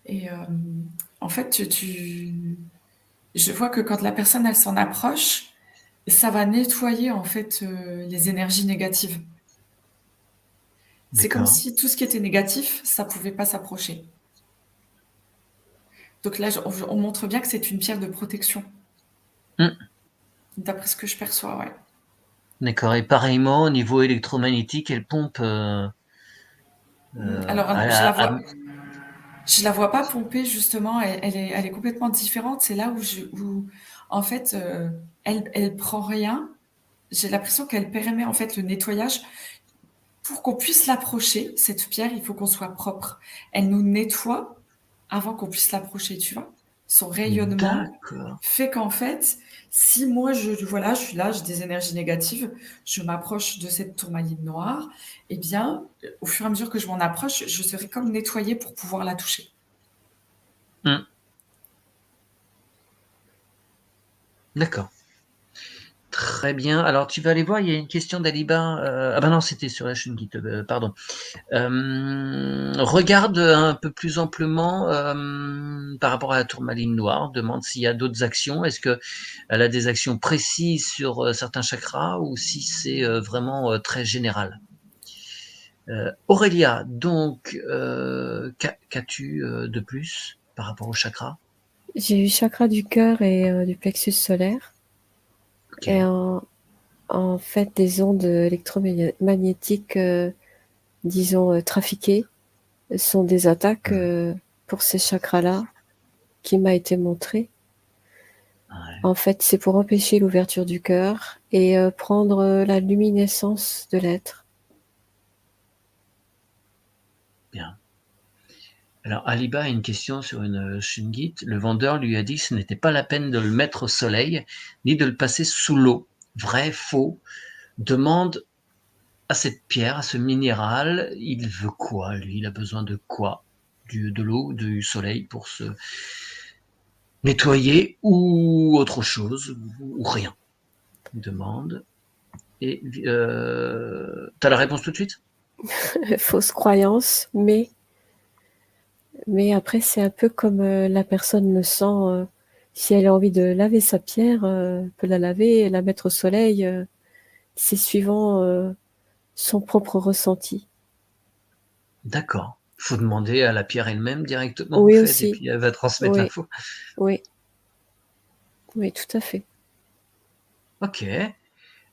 et en fait, je vois que quand la personne elle s'en approche, ça va nettoyer en fait les énergies négatives. C'est comme D'accord. si tout ce qui était négatif, ça pouvait pas s'approcher. Donc là, on montre bien que c'est une pierre de protection, Hum, d'après ce que je perçois, ouais. D'accord. Et pareillement, au niveau électromagnétique, elle pompe Alors, je la vois pas pomper justement. Elle est complètement différente. C'est là où en fait, elle prend rien. J'ai l'impression qu'elle permet en fait le nettoyage. Pour qu'on puisse l'approcher, cette pierre, il faut qu'on soit propre. Elle nous nettoie avant qu'on puisse l'approcher, tu vois. Son rayonnement d'accord. fait qu'en fait, si moi voilà, je suis là, j'ai des énergies négatives, je m'approche de cette tourmaline noire, eh bien, au fur et à mesure que je m'en approche, je serai comme nettoyée pour pouvoir la toucher. D'accord. Très bien. Alors, tu vas aller voir, il y a une question d'Aliba. Ah ben non, c'était sur la Shungit, pardon. Regarde un peu plus amplement par rapport à la tourmaline noire. Demande s'il y a d'autres actions. Est-ce qu'elle a des actions précises sur certains chakras ou si c'est vraiment très général. Aurélia, donc, qu'as-tu de plus par rapport au chakra? J'ai eu chakra du cœur et du plexus solaire. Okay. Et en fait, des ondes électromagnétiques, disons, trafiquées, sont des attaques pour ces chakras-là qui m'a été montré. Ouais. En fait, c'est pour empêcher l'ouverture du cœur et prendre la luminescence de l'être. Bien. Alors, Aliba a une question sur une Shungit. Le vendeur lui a dit que ce n'était pas la peine de le mettre au soleil, ni de le passer sous l'eau. Vrai, faux? Demande à cette pierre, à ce minéral, il veut quoi, lui? Il a besoin de quoi? De l'eau, du soleil pour se nettoyer ou autre chose, ou rien? Demande. Et t'as la réponse tout de suite? Fausse croyance, mais après, c'est un peu comme la personne le sent. Si elle a envie de laver sa pierre, peut la laver et la mettre au soleil. C'est suivant son propre ressenti. D'accord. Faut demander à la pierre elle-même directement, en Oui, fait, et aussi. puis elle va transmettre Oui, l'info. oui, oui, tout à fait. Ok.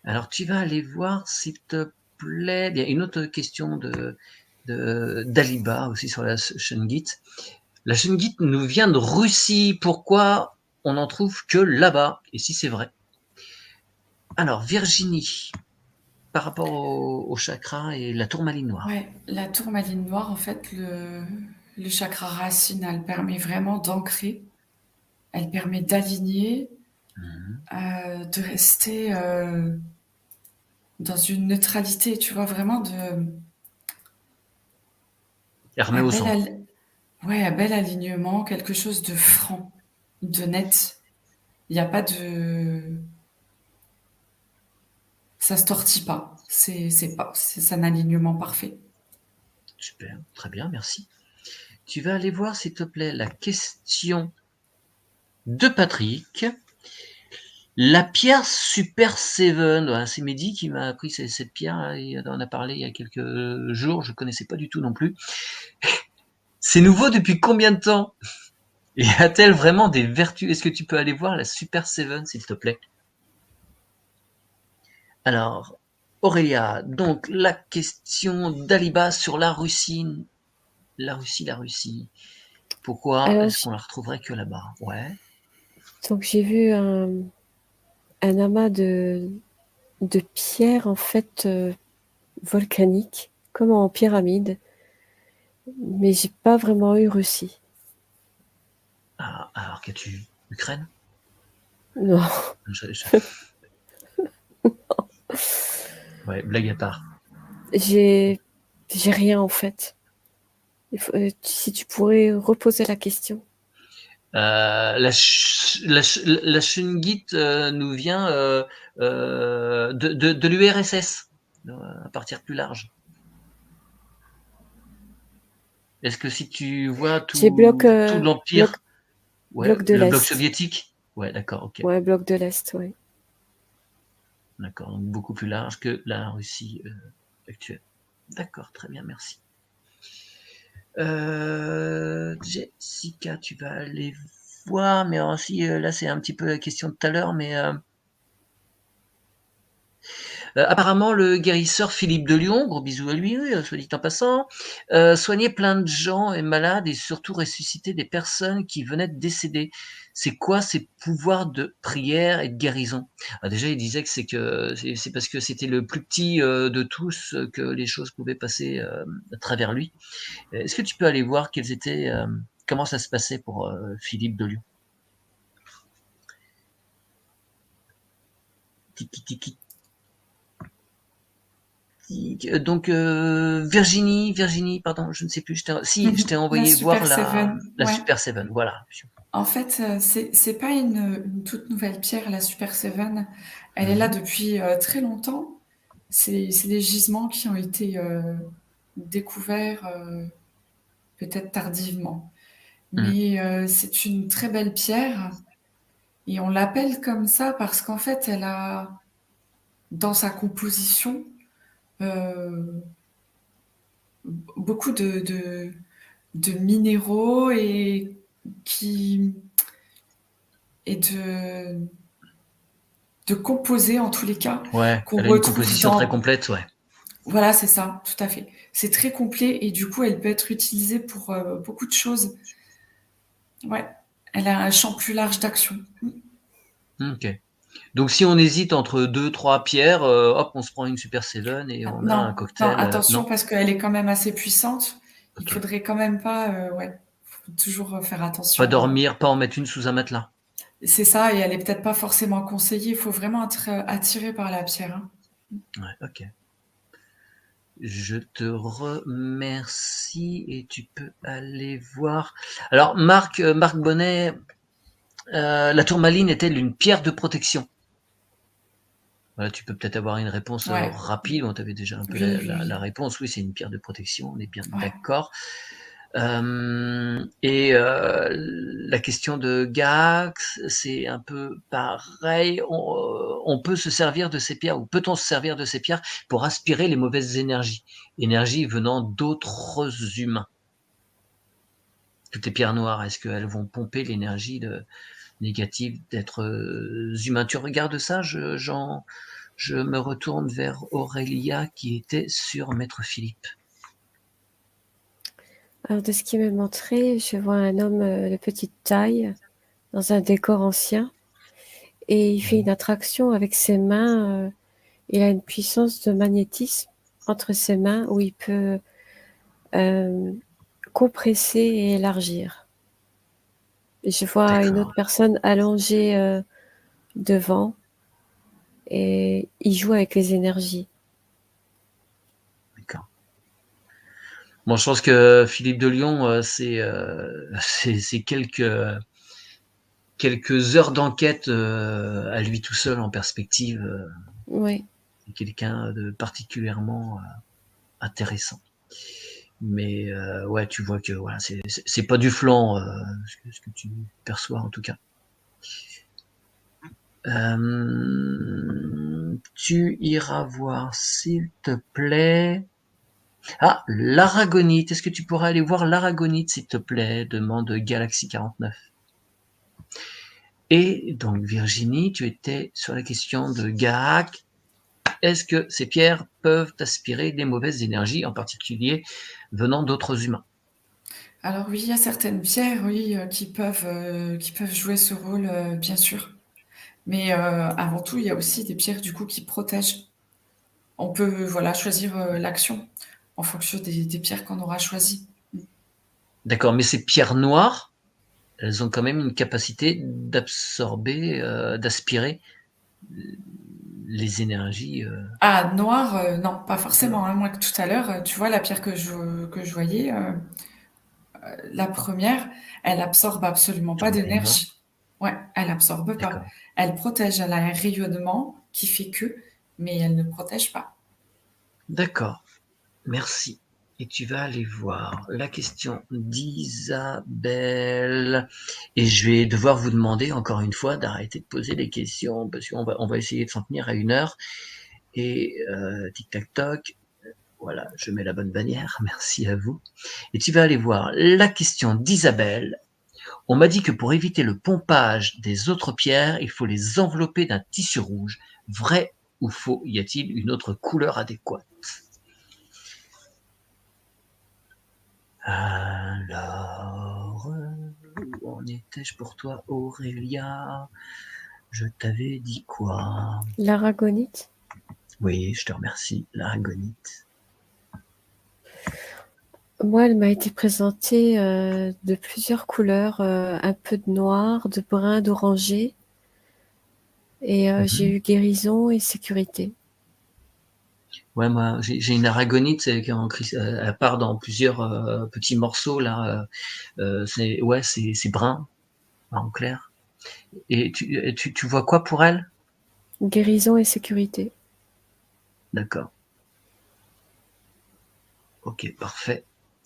Alors, tu vas aller voir, s'il te plaît. Il y a une autre question d'Aliba aussi sur la Shungit. La Shungit nous vient de Russie. Pourquoi on n'en trouve que là-bas? Et si c'est vrai? Alors, Virginie, par rapport au chakra et la tourmaline noire. Ouais, la tourmaline noire, en fait, le chakra racine, elle permet vraiment d'ancrer, elle permet d'aligner, de rester dans une neutralité, tu vois, vraiment Elle remet au centre. un bel alignement, quelque chose de franc, de net. Il n'y a pas de... Ça se tortille pas. C'est un alignement parfait. Super, très bien, merci. Tu vas aller voir, s'il te plaît, la question de Patrick. La pierre Super Seven, c'est Mehdi qui m'a appris cette pierre, il en a parlé il y a quelques jours, je connaissais pas du tout non plus. C'est nouveau depuis combien de temps? Et a-t-elle vraiment des vertus? Est-ce que tu peux aller voir la Super Seven, s'il te plaît? Alors, Aurélia, donc la question d'Aliba sur la Russie. La Russie. Pourquoi Alors, est-ce qu'on la retrouverait que là-bas? Ouais. donc j'ai vu un amas de pierres, en fait, volcaniques, comme en pyramide, mais j'ai pas vraiment eu Russie. Ah, alors qu'as-tu? Ukraine? Non. Ouais, blague à part. J'ai rien, en fait. Si tu pourrais reposer la question. La Shungit nous vient de l'URSS, à partir plus large. Est-ce que si tu vois J'ai tout l'Empire, ouais, bloc de le bloc l'Est. soviétique? Ouais, d'accord, ok. Ouais, bloc de l'Est, ouais. D'accord, donc beaucoup plus large que la Russie actuelle. D'accord, très bien, merci. Jessica, tu vas aller voir, mais aussi là c'est un petit peu la question de tout à l'heure, mais apparemment le guérisseur Philippe de Lyon, gros bisous à lui, oui, soit dit en passant, soignait plein de gens et malades et surtout ressuscitait des personnes qui venaient de décéder. C'est quoi ces pouvoirs de prière et de guérison? Déjà, il disait que c'est parce que c'était le plus petit de tous que les choses pouvaient passer à travers lui. Est-ce que tu peux aller voir comment ça se passait pour Philippe de Lyon? Tiki, tiki. Donc Virginie, pardon, je ne sais plus. Je t'ai La envoyé voir Super Seven, la ouais. Super Seven. Voilà. En fait, c'est pas une toute nouvelle pierre, la Super Seven. Elle est là Mmh. depuis, très longtemps. C'est des gisements qui ont été, découverts, peut-être tardivement. Mmh. Mais, c'est une très belle pierre et on l'appelle comme ça parce qu'en fait, elle a dans sa composition, heu, beaucoup de minéraux qui et de composés en tous les cas, Ouais, qu'on elle a une retrouve composition très dans complète, ouais. voilà, c'est ça, tout à fait. C'est très complet et du coup, elle peut être utilisée pour, beaucoup de choses. Ouais, elle a un champ plus large d'action. OK. Donc si on hésite entre deux, trois pierres, hop, on se prend une Super Seven et Ah on a un non, non, cocktail, attention non? parce qu'elle est quand même assez puissante. Il OK. faudrait quand même pas, ouais, faut toujours, faire Pas attention, dormir, pas en mettre une sous un matelas. c'est ça et elle est peut-être pas forcément conseillée. Il faut vraiment être, attiré par la pierre, hein. Ouais, OK. Je te remercie et tu peux aller voir. Alors Marc Bonnet, la tourmaline est-elle une pierre de protection? Voilà, tu peux peut-être avoir une réponse, Ouais. rapide. On t'avait déjà un peu Oui, oui, la oui. réponse. Oui, c'est une pierre de protection, on est bien Ouais. d'accord. La question de Gax, c'est un peu pareil. On peut se servir de ces pierres, ou peut-on se servir de ces pierres pour aspirer les mauvaises énergies venant d'autres humains? Toutes les pierres noires, est-ce qu'elles vont pomper l'énergie négative d'êtres humains? Tu regardes ça, je me retourne vers Aurélia qui était sur Maître Philippe. Alors, de ce qui m'est montré, je vois un homme de petite taille dans un décor ancien et il fait une attraction avec ses mains. Il a une puissance de magnétisme entre ses mains où il peut compresser et élargir. Et je vois une autre D'accord, personne allongée devant et il joue avec les énergies. d'accord. Bon, je pense que Philippe de Lyon, c'est quelques heures d'enquête à lui tout seul en perspective. Oui. C'est quelqu'un de particulièrement intéressant. Mais ouais, tu vois que voilà, c'est pas du flanc, ce que tu perçois en tout cas. Tu iras voir, s'il te plaît. Ah, l'aragonite. Est-ce que tu pourrais aller voir l'aragonite, s'il te plaît? Demande Galaxy 49. Et donc, Virginie, tu étais sur la question de Gaak. Est-ce que ces pierres peuvent aspirer des mauvaises énergies, en particulier venant d'autres humains? Alors oui, il y a certaines pierres, oui, qui peuvent jouer ce rôle, bien sûr. Mais, avant tout, il y a aussi des pierres, du coup, qui protègent. On peut, voilà, choisir, l'action en fonction des pierres qu'on aura choisies. Mmh. D'accord, mais ces pierres noires, elles ont quand même une capacité d'absorber, d'aspirer les énergies. Ah, noir, non, pas forcément, D'accord. hein. Moi, tout à l'heure, tu vois la pierre que je voyais, la première, elle absorbe absolument pas Tourmaline noire. d'énergie. Ouais, elle absorbe pas. D'accord. Elle protège, elle a un rayonnement qui fait que, mais elle ne protège pas. D'accord. Merci. Et tu vas aller voir la question d'Isabelle. Et je vais devoir vous demander encore une fois d'arrêter de poser des questions parce on va essayer de s'en tenir à 1 heure. Et tic tac toc. Voilà, je mets la bonne bannière. Merci à vous. Et tu vas aller voir la question d'Isabelle. On m'a dit que pour éviter le pompage des autres pierres, il faut les envelopper d'un tissu rouge. Vrai ou faux? Y a-t-il une autre couleur adéquate? Alors, où en étais-je pour toi, Aurélia? Je t'avais dit quoi? L'aragonite. Oui, je te remercie, l'aragonite. Moi, elle m'a été présentée de plusieurs couleurs, un peu de noir, de brun, d'orangé. Et j'ai eu guérison et sécurité. Ouais, moi, j'ai une aragonite, elle part dans plusieurs petits morceaux là. C'est brun. En clair. Et tu vois quoi pour elle? Guérison et sécurité. D'accord. Ok, parfait.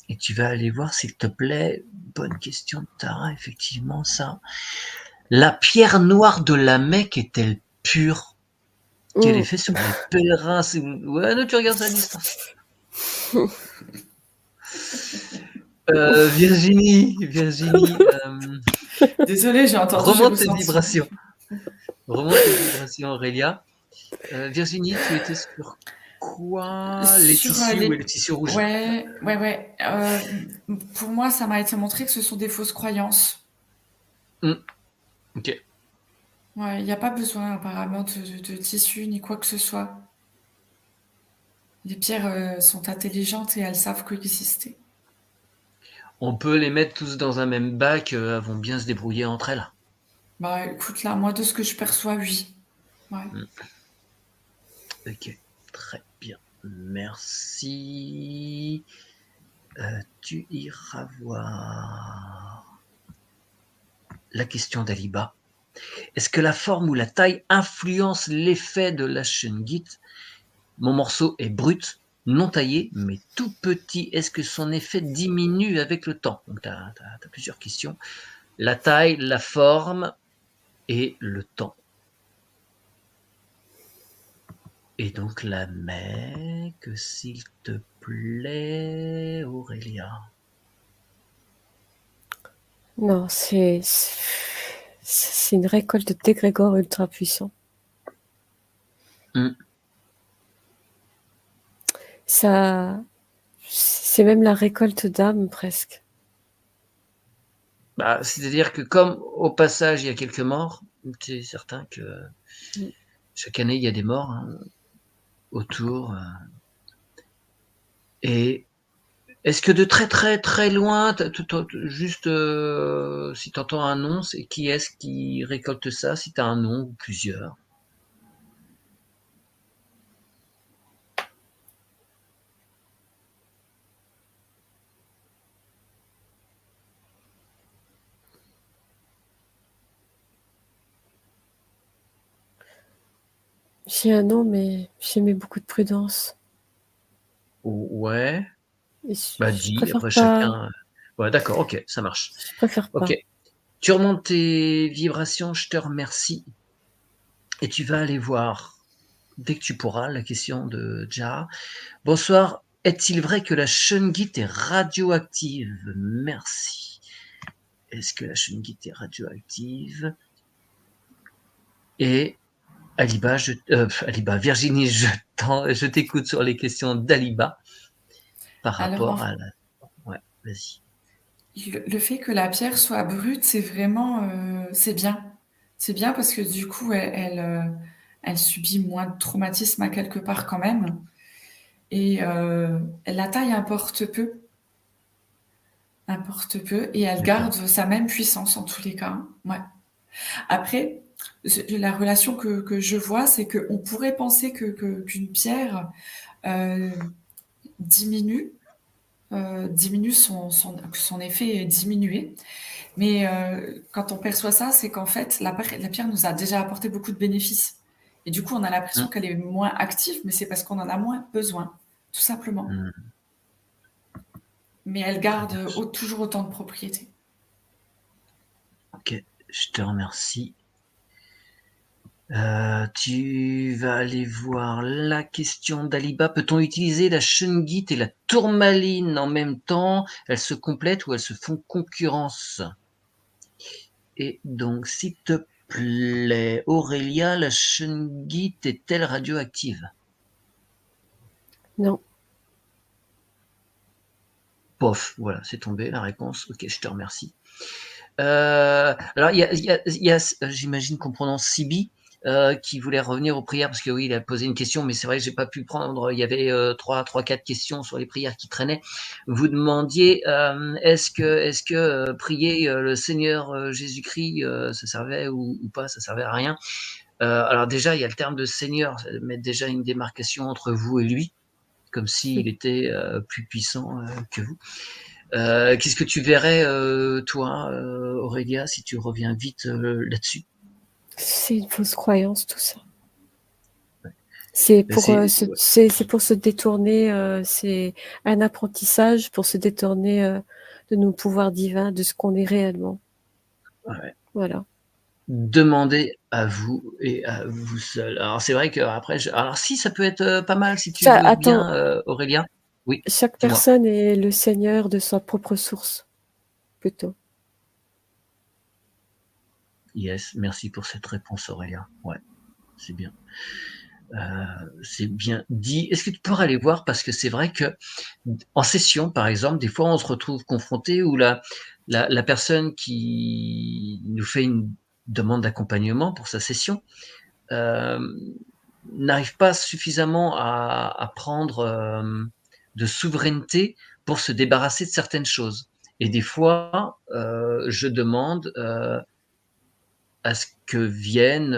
Et tu vas aller voir, s'il te plaît, bonne question de Tara, effectivement, ça. La pierre noire de la Mecque est-elle pure? Quel effet sur les pèlerins? Ouais, non, tu regardes ça à distance. Virginie, Désolée, j'ai entendu, j'ai remonte tes ressenti. vibrations. Remonte tes vibrations, Aurélia. Virginie, tu étais sur quoi? Les Sur tissus, oui, le les... tissu rouge. Ouais, ouais, ouais. Pour moi, ça m'a été montré que ce sont des fausses croyances. Ok. Ouais, il n'y a pas besoin apparemment de tissu ni quoi que ce soit. Les pierres sont intelligentes et elles savent coexister. On peut les mettre tous dans un même bac, elles vont bien se débrouiller entre elles. Bah écoute, là, moi, de ce que je perçois, oui. Ouais. Ok, très bien. Merci. Tu iras voir la question d'Aliba. Est-ce que la forme ou la taille influence l'effet de la shungite? Mon morceau est brut, non taillé, mais tout petit. Est-ce que son effet diminue avec le temps? Donc, tu as plusieurs questions. La taille, la forme et le temps. Et donc la Mecque, s'il te plaît, Aurélia. Non, c'est une récolte d'égrégores ultra puissants. Ça, c'est même la récolte d'âmes presque. Bah, c'est-à-dire que comme au passage il y a quelques morts, c'est certain que chaque année il y a des morts autour. Et est-ce que de très très très loin, juste si tu entends un nom, c'est qui est-ce qui récolte ça? Si tu as un nom ou plusieurs. J'ai un nom, mais j'ai mis beaucoup de prudence. Ouais. Et Bah je dis, préfère après pas. chacun. Ouais, d'accord, ok, ça marche. Je préfère Ok. pas. Tu remontes tes vibrations, je te remercie. Et tu vas aller voir, dès que tu pourras, la question de Jara. Bonsoir, est-il vrai que la shungite est radioactive? Merci. Est-ce que la shungite est radioactive? Et Aliba, Virginie, je t'écoute sur les questions d'Aliba par Alors, rapport à la... Ouais, vas-y. le fait que la pierre soit brute, c'est vraiment, c'est bien. C'est bien parce que du coup, elle subit moins de traumatisme à quelque part quand même. Et la taille importe peu, et elle garde sa même puissance en tous les cas. Ouais. Après, la relation que je vois, c'est qu'on pourrait penser qu'une pierre diminue, son effet est diminué. Mais quand on perçoit ça, c'est qu'en fait, la pierre nous a déjà apporté beaucoup de bénéfices. Et du coup, on a l'impression qu'elle est moins active, mais c'est parce qu'on en a moins besoin, tout simplement. Mais elle garde toujours autant de propriétés. Ok, je te remercie. Tu vas aller voir la question d'Aliba. Peut-on utiliser la shungite et la tourmaline en même temps? Elles se complètent ou elles se font concurrence? Et donc, s'il te plaît, Aurélia, la shungite est-elle radioactive? Non. Pof, voilà, c'est tombé la réponse. Ok, je te remercie. Alors, il y a j'imagine qu'on prononce Sibi, qui voulait revenir aux prières, parce que oui, il a posé une question, mais c'est vrai que j'ai pas pu prendre. Il y avait 4 questions sur les prières qui traînaient. Vous demandiez est-ce que prier le Seigneur Jésus-Christ, ça servait ou pas, ça servait à rien. Alors déjà, il y a le terme de Seigneur, ça met déjà une démarcation entre vous et lui, comme s'il était plus puissant que vous. Qu'est-ce que tu verrais, toi, Aurélia, si tu reviens vite là-dessus? C'est une fausse croyance, tout ça. C'est pour, C'est c'est pour se détourner, c'est un apprentissage pour se détourner de nos pouvoirs divins, de ce qu'on est réellement. ouais. Voilà. Demandez à vous et à vous seul. Alors c'est vrai que après, alors si ça peut être pas mal si tu Ça, veux attends, bien, Aurélien. Oui, chaque dis-moi. personne est le seigneur de sa propre source, plutôt. Yes, merci pour cette réponse, Aurélien. Ouais, c'est bien. C'est bien dit. Est-ce que tu pourrais aller voir, parce que c'est vrai que en session, par exemple, des fois, on se retrouve confronté où la personne qui nous fait une demande d'accompagnement pour sa session n'arrive pas suffisamment à prendre de souveraineté pour se débarrasser de certaines choses. Et des fois, je demande à ce que vienne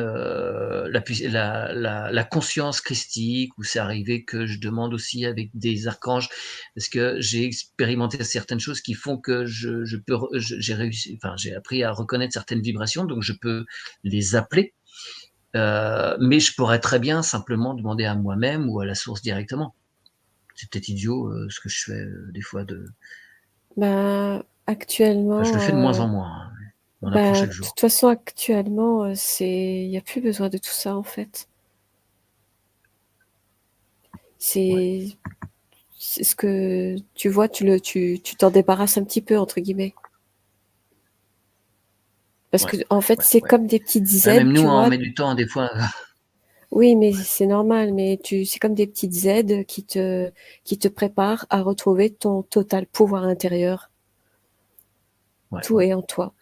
la conscience christique, où c'est arrivé que je demande aussi avec des archanges, parce que j'ai expérimenté certaines choses qui font que j'ai réussi, enfin j'ai appris à reconnaître certaines vibrations, donc je peux les appeler, mais je pourrais très bien simplement demander à moi-même ou à la source directement. C'est peut-être idiot ce que je fais des fois Bah, enfin, je le fais de moins actuellement, en moins, hein. On apprend bah, chaque de jour. toute façon, actuellement, il n'y a plus besoin de tout ça, en fait. Ouais, C'est, c'est ce que tu vois, tu t'en débarrasses un petit peu, entre guillemets. Parce ouais, que, en fait, ouais, c'est ouais. comme des petites Ouais, aides, même nous, tu hein, on vois. met du temps des fois. Oui, mais Ouais, c'est normal, mais c'est comme des petites aides qui te préparent à retrouver ton total pouvoir intérieur. ouais, Tout ouais. est en toi.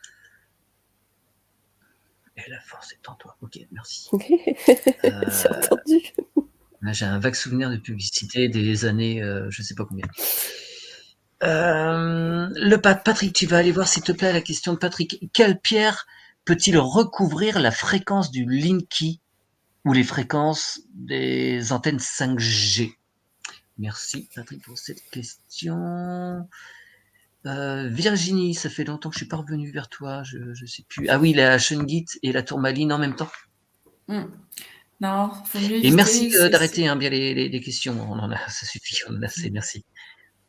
Et la force est en toi. Ok, merci. C'est Euh, entendu. Là, j'ai un vague souvenir de publicité des années, je sais pas combien. Patrick, tu vas aller voir s'il te plaît la question de Patrick. Quelle pierre peut-il recouvrir la fréquence du Linky ou les fréquences des antennes 5G? Merci Patrick pour cette question. Virginie, ça fait longtemps que je suis pas revenu vers toi, je sais plus. Ah oui, la Shungit et la tourmaline en même temps. Hmm. Non, faut mieux Et merci éviter. d'arrêter hein, bien les questions. On en a, ça suffit, on en a assez, merci.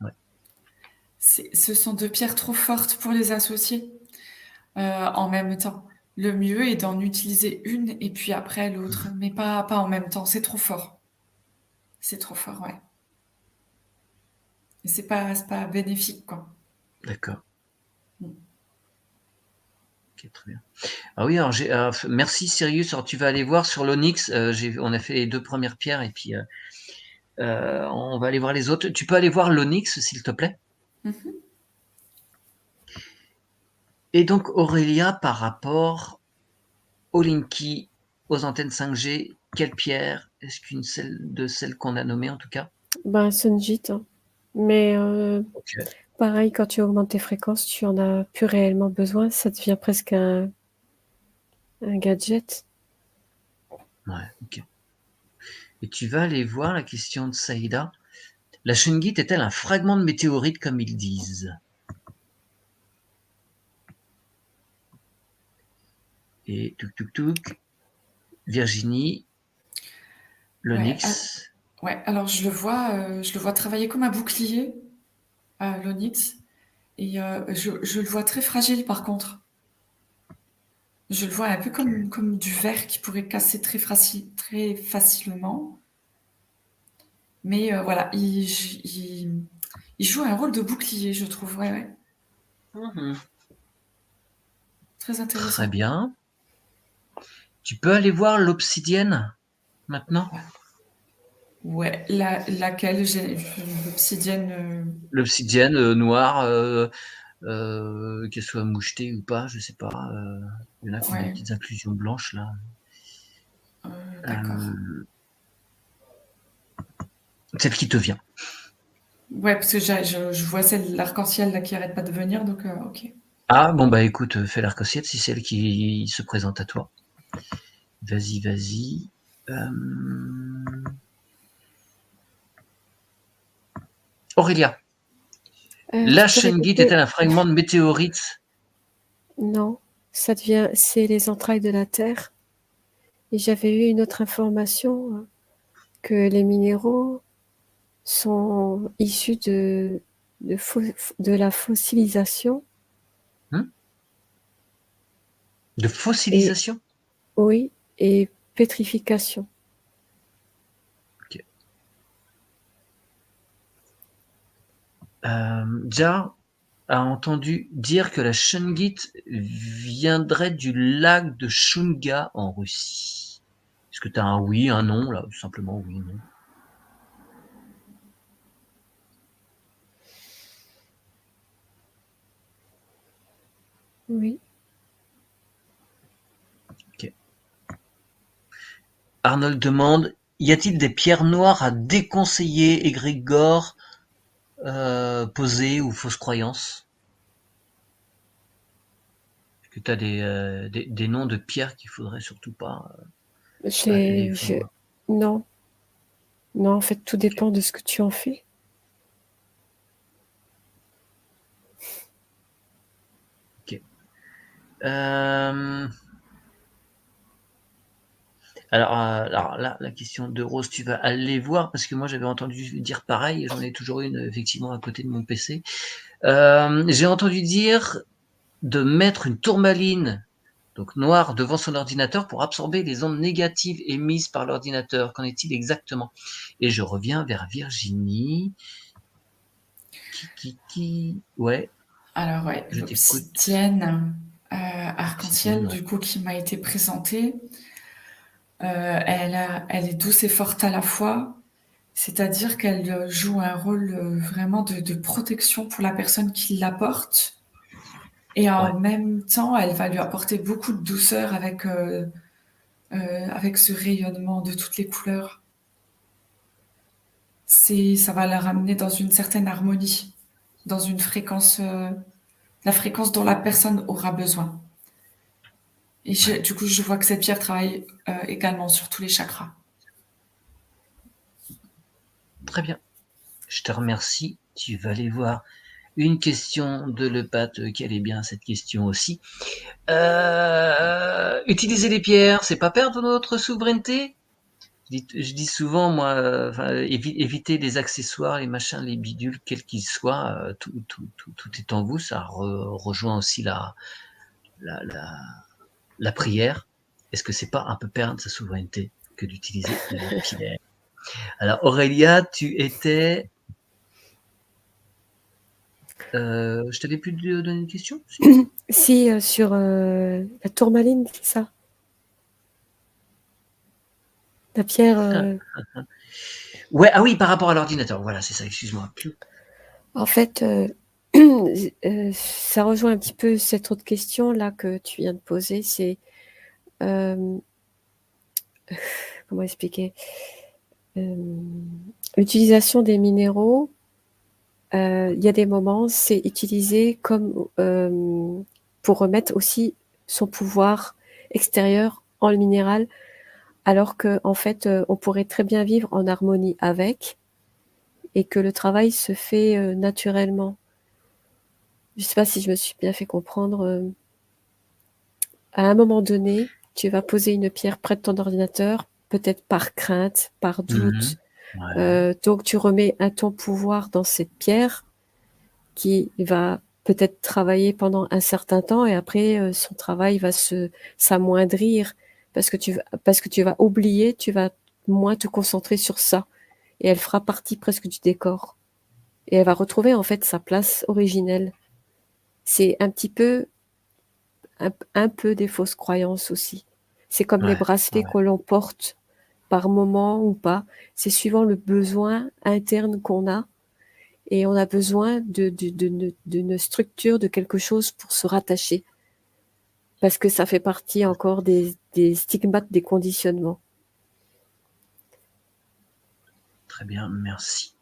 Ouais. Ce sont deux pierres trop fortes pour les associer en même temps. Le mieux est d'en utiliser une et puis après l'autre, mais pas en même temps. C'est trop fort. C'est trop fort, ouais. Et c'est pas bénéfique, quoi. D'accord. Mm. Ok, très bien. Ah oui, alors merci Sirius. Alors tu vas aller voir sur l'Onyx. On a fait les 2 premières pierres et puis on va aller voir les autres. Tu peux aller voir l'Onyx, s'il te plaît. Mhm. Et donc Aurélia, par rapport au Linky, aux antennes 5G, quelle pierre? Est-ce qu'une de celles qu'on a nommées en tout cas? Ben, Sunjit, hein. Mais Ok. pareil, quand tu augmentes tes fréquences, tu en as plus réellement besoin. Ça devient presque un gadget. Ouais, ok. Et tu vas aller voir la question de Saïda. La Shungite est-elle un fragment de météorite comme ils disent? Et tuk. Virginie, Ouais, l'Onyx. ouais. Alors je le vois travailler comme un bouclier, l'Onyx, et je le vois très fragile par contre. Je le vois un peu Ok. comme du verre qui pourrait casser très facilement. Mais voilà, il joue un rôle de bouclier, je trouve. Ouais, ouais. Mhm. Très Très intéressant. bien. Tu peux aller voir l'obsidienne maintenant? Ouais, laquelle j'ai l'obsidienne. L'obsidienne noire, qu'elle soit mouchetée ou pas, je sais pas. Il y en a qui ont des Ouais, petites inclusions blanches là. d'accord. Euh, Celle qui te vient. Ouais, parce que je vois celle, l'arc-en-ciel là qui arrête pas de venir, donc ok. Ah bon bah écoute, fais l'arc-en-ciel si c'est elle qui se présente à toi. Vas-y, vas-y. Aurélia. La Tu peux Shungite répéter? est-elle un fragment de météorite? Non, c'est les entrailles de la Terre. Et j'avais eu une autre information, que les minéraux sont issus de la fossilisation. De Et fossilisation? oui, et pétrification. Ok. Ja a entendu dire que la Shungite viendrait du lac de Shunga en Russie. Est-ce que tu as un oui, un non, là? Tout simplement oui, non. Oui. Ok. Arnold demande, y a-t-il des pierres noires à déconseiller, égrégores, posées ou fausses croyances? Est-ce que tu as des noms de pierres qu'il faudrait surtout pas aller voir? Non, non, en fait, tout Ok. dépend de ce que tu en fais. Ok. Alors là, la question de Rose, tu vas aller voir parce que moi j'avais entendu dire pareil et j'en ai toujours une effectivement à côté de mon PC. J'ai entendu dire de mettre une tourmaline donc noire devant son ordinateur pour absorber les ondes négatives émises par l'ordinateur. Qu'en est-il exactement? Et je reviens vers Virginie. Ouais, Alors ouais, je t'écoute. l'obsidienne Obsidienne, arc-en-ciel, ouais. du coup, qui m'a été présentée, elle est douce et forte à la fois, c'est-à-dire qu'elle joue un rôle vraiment de protection pour la personne qui la porte, et Ouais. en même temps, elle va lui apporter beaucoup de douceur avec ce rayonnement de toutes les couleurs. Ça va la ramener dans une certaine harmonie, dans une fréquence, la fréquence dont la personne aura besoin. Et Ouais. du coup, je vois que cette pierre travaille également sur tous les chakras. Très bien. Je te remercie. Tu vas aller voir une question de Lepat qui allait bien cette question aussi. Utiliser les pierres, c'est pas perdre notre souveraineté? Je dis souvent, moi, éviter les accessoires, les machins, les bidules, quels qu'ils soient, tout est en vous. Ça rejoint aussi la prière. Est-ce que c'est pas un peu perdre sa souveraineté que d'utiliser les pierres? Alors Aurélia, tu étais... je t'avais plus donné une question, si? Si, sur la tourmaline, c'est ça? La pierre. Ouais, ah oui, par rapport à l'ordinateur. Voilà, c'est ça, excuse-moi. En fait, ça rejoint un petit peu cette autre question-là que tu viens de poser. C'est comment expliquer? L'utilisation des minéraux, il y a des moments, c'est utilisé comme pour remettre aussi son pouvoir extérieur en le minéral, alors que en fait, on pourrait très bien vivre en harmonie avec, et que le travail se fait naturellement. Je ne sais pas si je me suis bien fait comprendre. À un moment donné, tu vas poser une pierre près de ton ordinateur, peut-être par crainte, par doute. Ouais. Donc tu remets ton pouvoir dans cette pierre qui va peut-être travailler pendant un certain temps, et après son travail va s'amoindrir parce que tu vas oublier, tu vas moins te concentrer sur ça, et elle fera partie presque du décor, et elle va retrouver en fait sa place originelle. C'est un petit peu un peu des fausses croyances aussi. C'est comme les Ouais, bracelets ouais. que l'on porte par moment ou pas. C'est suivant le besoin interne qu'on a, et on a besoin d'une structure, de quelque chose pour se rattacher, parce que ça fait partie encore des stigmates, des conditionnements. Très bien, merci.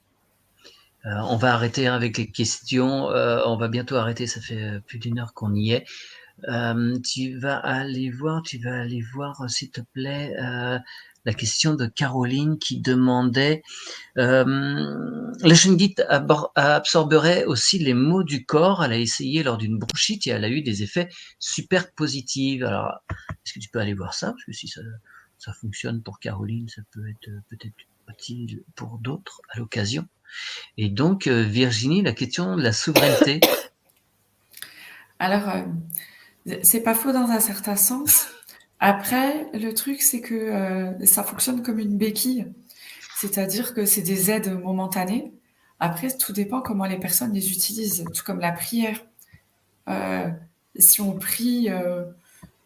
On va arrêter avec les questions. On va bientôt arrêter. Ça fait plus d'1 heure qu'on y est. Tu vas aller voir, s'il te plaît, la question de Caroline qui demandait la shungite absorberait aussi les maux du corps. Elle a essayé lors d'une bronchite et elle a eu des effets super positifs. Alors, est-ce que tu peux aller voir ça? Parce que si ça fonctionne pour Caroline, ça peut être peut-être utile pour d'autres à l'occasion. Et donc, Virginie, la question de la souveraineté. Alors, c'est pas faux dans un certain sens. Après, le truc, c'est que ça fonctionne comme une béquille. C'est-à-dire que c'est des aides momentanées. Après, tout dépend comment les personnes les utilisent, tout comme la prière. Si on prie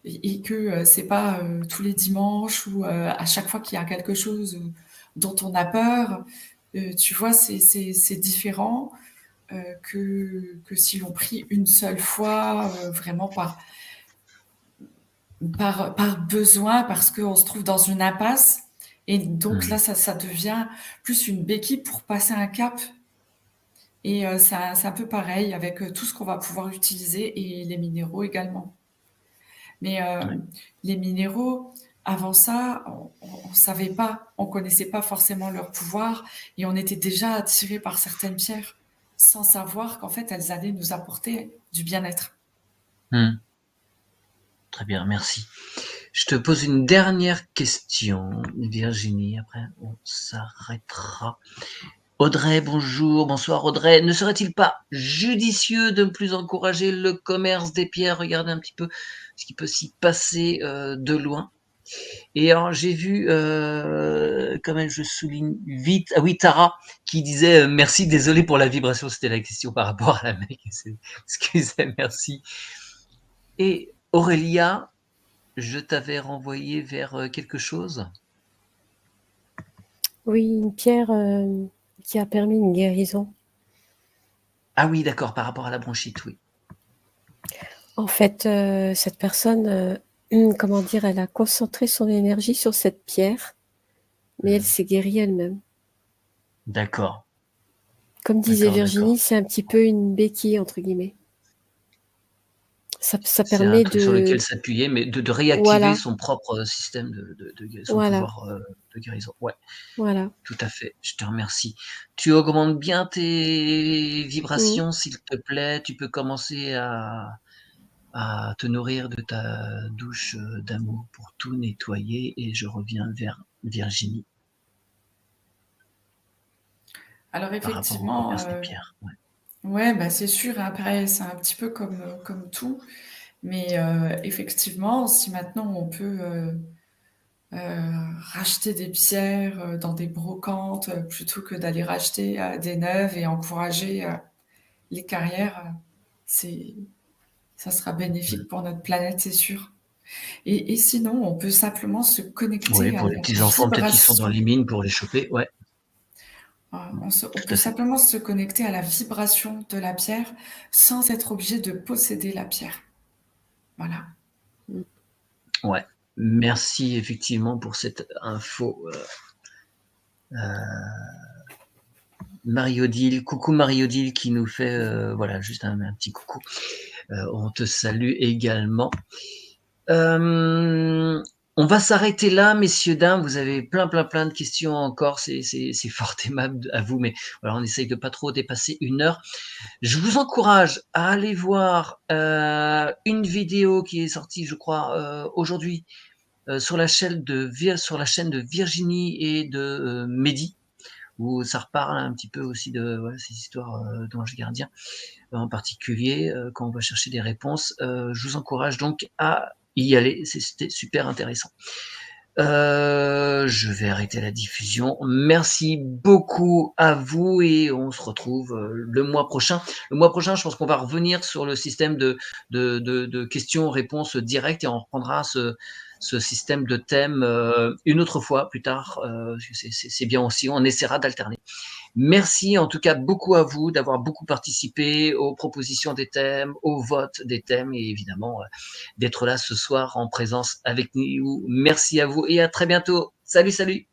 et que c'est pas tous les dimanches ou à chaque fois qu'il y a quelque chose dont on a peur, tu vois, c'est différent que si l'on prie une seule fois, vraiment par besoin, parce qu'on se trouve dans une impasse. Et donc là, ça devient plus une béquille pour passer un cap. Et c'est un peu pareil avec tout ce qu'on va pouvoir utiliser et les minéraux également. Mais les minéraux, avant ça, on savait pas, on connaissait pas forcément leur pouvoir et on était déjà attiré par certaines pierres sans savoir qu'en fait, elles allaient nous apporter du bien-être. Très bien, merci. Je te pose une dernière question, Virginie. Après, on s'arrêtera. Audrey, bonjour, bonsoir Audrey. Ne serait-il pas judicieux de ne plus encourager le commerce des pierres? Regardez un petit peu ce qui peut s'y passer de loin. Et alors j'ai vu, quand même je souligne vite, ah oui, Tara qui disait merci, désolé pour la vibration, c'était la question par rapport à la mec. Excusez, merci. Et Aurélia, je t'avais renvoyé vers quelque chose. Oui, une pierre qui a permis une guérison. Ah oui, d'accord, par rapport à la bronchite, oui. En fait, cette personne, comment dire, elle a concentré son énergie sur cette pierre, mais elle s'est guérie elle-même. D'accord. Comme disait D'accord. Virginie, c'est un petit peu une béquille, entre guillemets. Ça C'est un permet truc sur lequel de... s'appuyer, mais de réactiver Voilà, son propre système son voilà, pouvoir de guérison. Ouais, voilà. tout à fait. Je te remercie. Tu augmentes bien tes vibrations, s'il te plaît. Tu peux commencer à te nourrir de ta douche d'amour pour tout nettoyer et je reviens vers Virginie Alors par rapport au effectivement, commerce des pierres. Ouais. ouais, bah c'est sûr, hein, pareil, c'est un petit peu comme tout. Mais effectivement, si maintenant on peut racheter des pierres dans des brocantes plutôt que d'aller racheter des neuves et encourager les carrières, ça sera bénéfique pour notre planète, c'est sûr. Et sinon, on peut simplement se Oui, connecter à pour les la petits enfants peut-être qui sont dans vibration. les mines pour les choper. Ouais, On tout peut à fait. simplement se connecter à la vibration de la pierre sans être obligé de posséder la pierre. Voilà. Ouais. Merci effectivement pour cette info. Marie-Odile, coucou Marie-Odile qui nous fait voilà juste un petit coucou. On te salue également. On va s'arrêter là, messieurs, dames. Vous avez plein de questions encore. C'est fort aimable à vous, mais voilà, on essaye de pas trop dépasser 1 heure. Je vous encourage à aller voir une vidéo qui est sortie, je crois, aujourd'hui sur la chaîne de Virginie et de Mehdi, où ça reparle un petit peu aussi de ces histoires d'anges gardiens en particulier quand on va chercher des réponses. Je vous encourage donc à y aller, c'était super intéressant. Je vais arrêter la diffusion. Merci beaucoup à vous et on se retrouve le mois prochain. Le mois prochain, je pense qu'on va revenir sur le système de questions-réponses directes et on reprendra ce système de thèmes une autre fois plus tard. C'est bien aussi, on essaiera d'alterner. Merci en tout cas beaucoup à vous d'avoir beaucoup participé aux propositions des thèmes, au vote des thèmes et évidemment d'être là ce soir en présence avec nous. Merci à vous et à très bientôt. Salut, salut.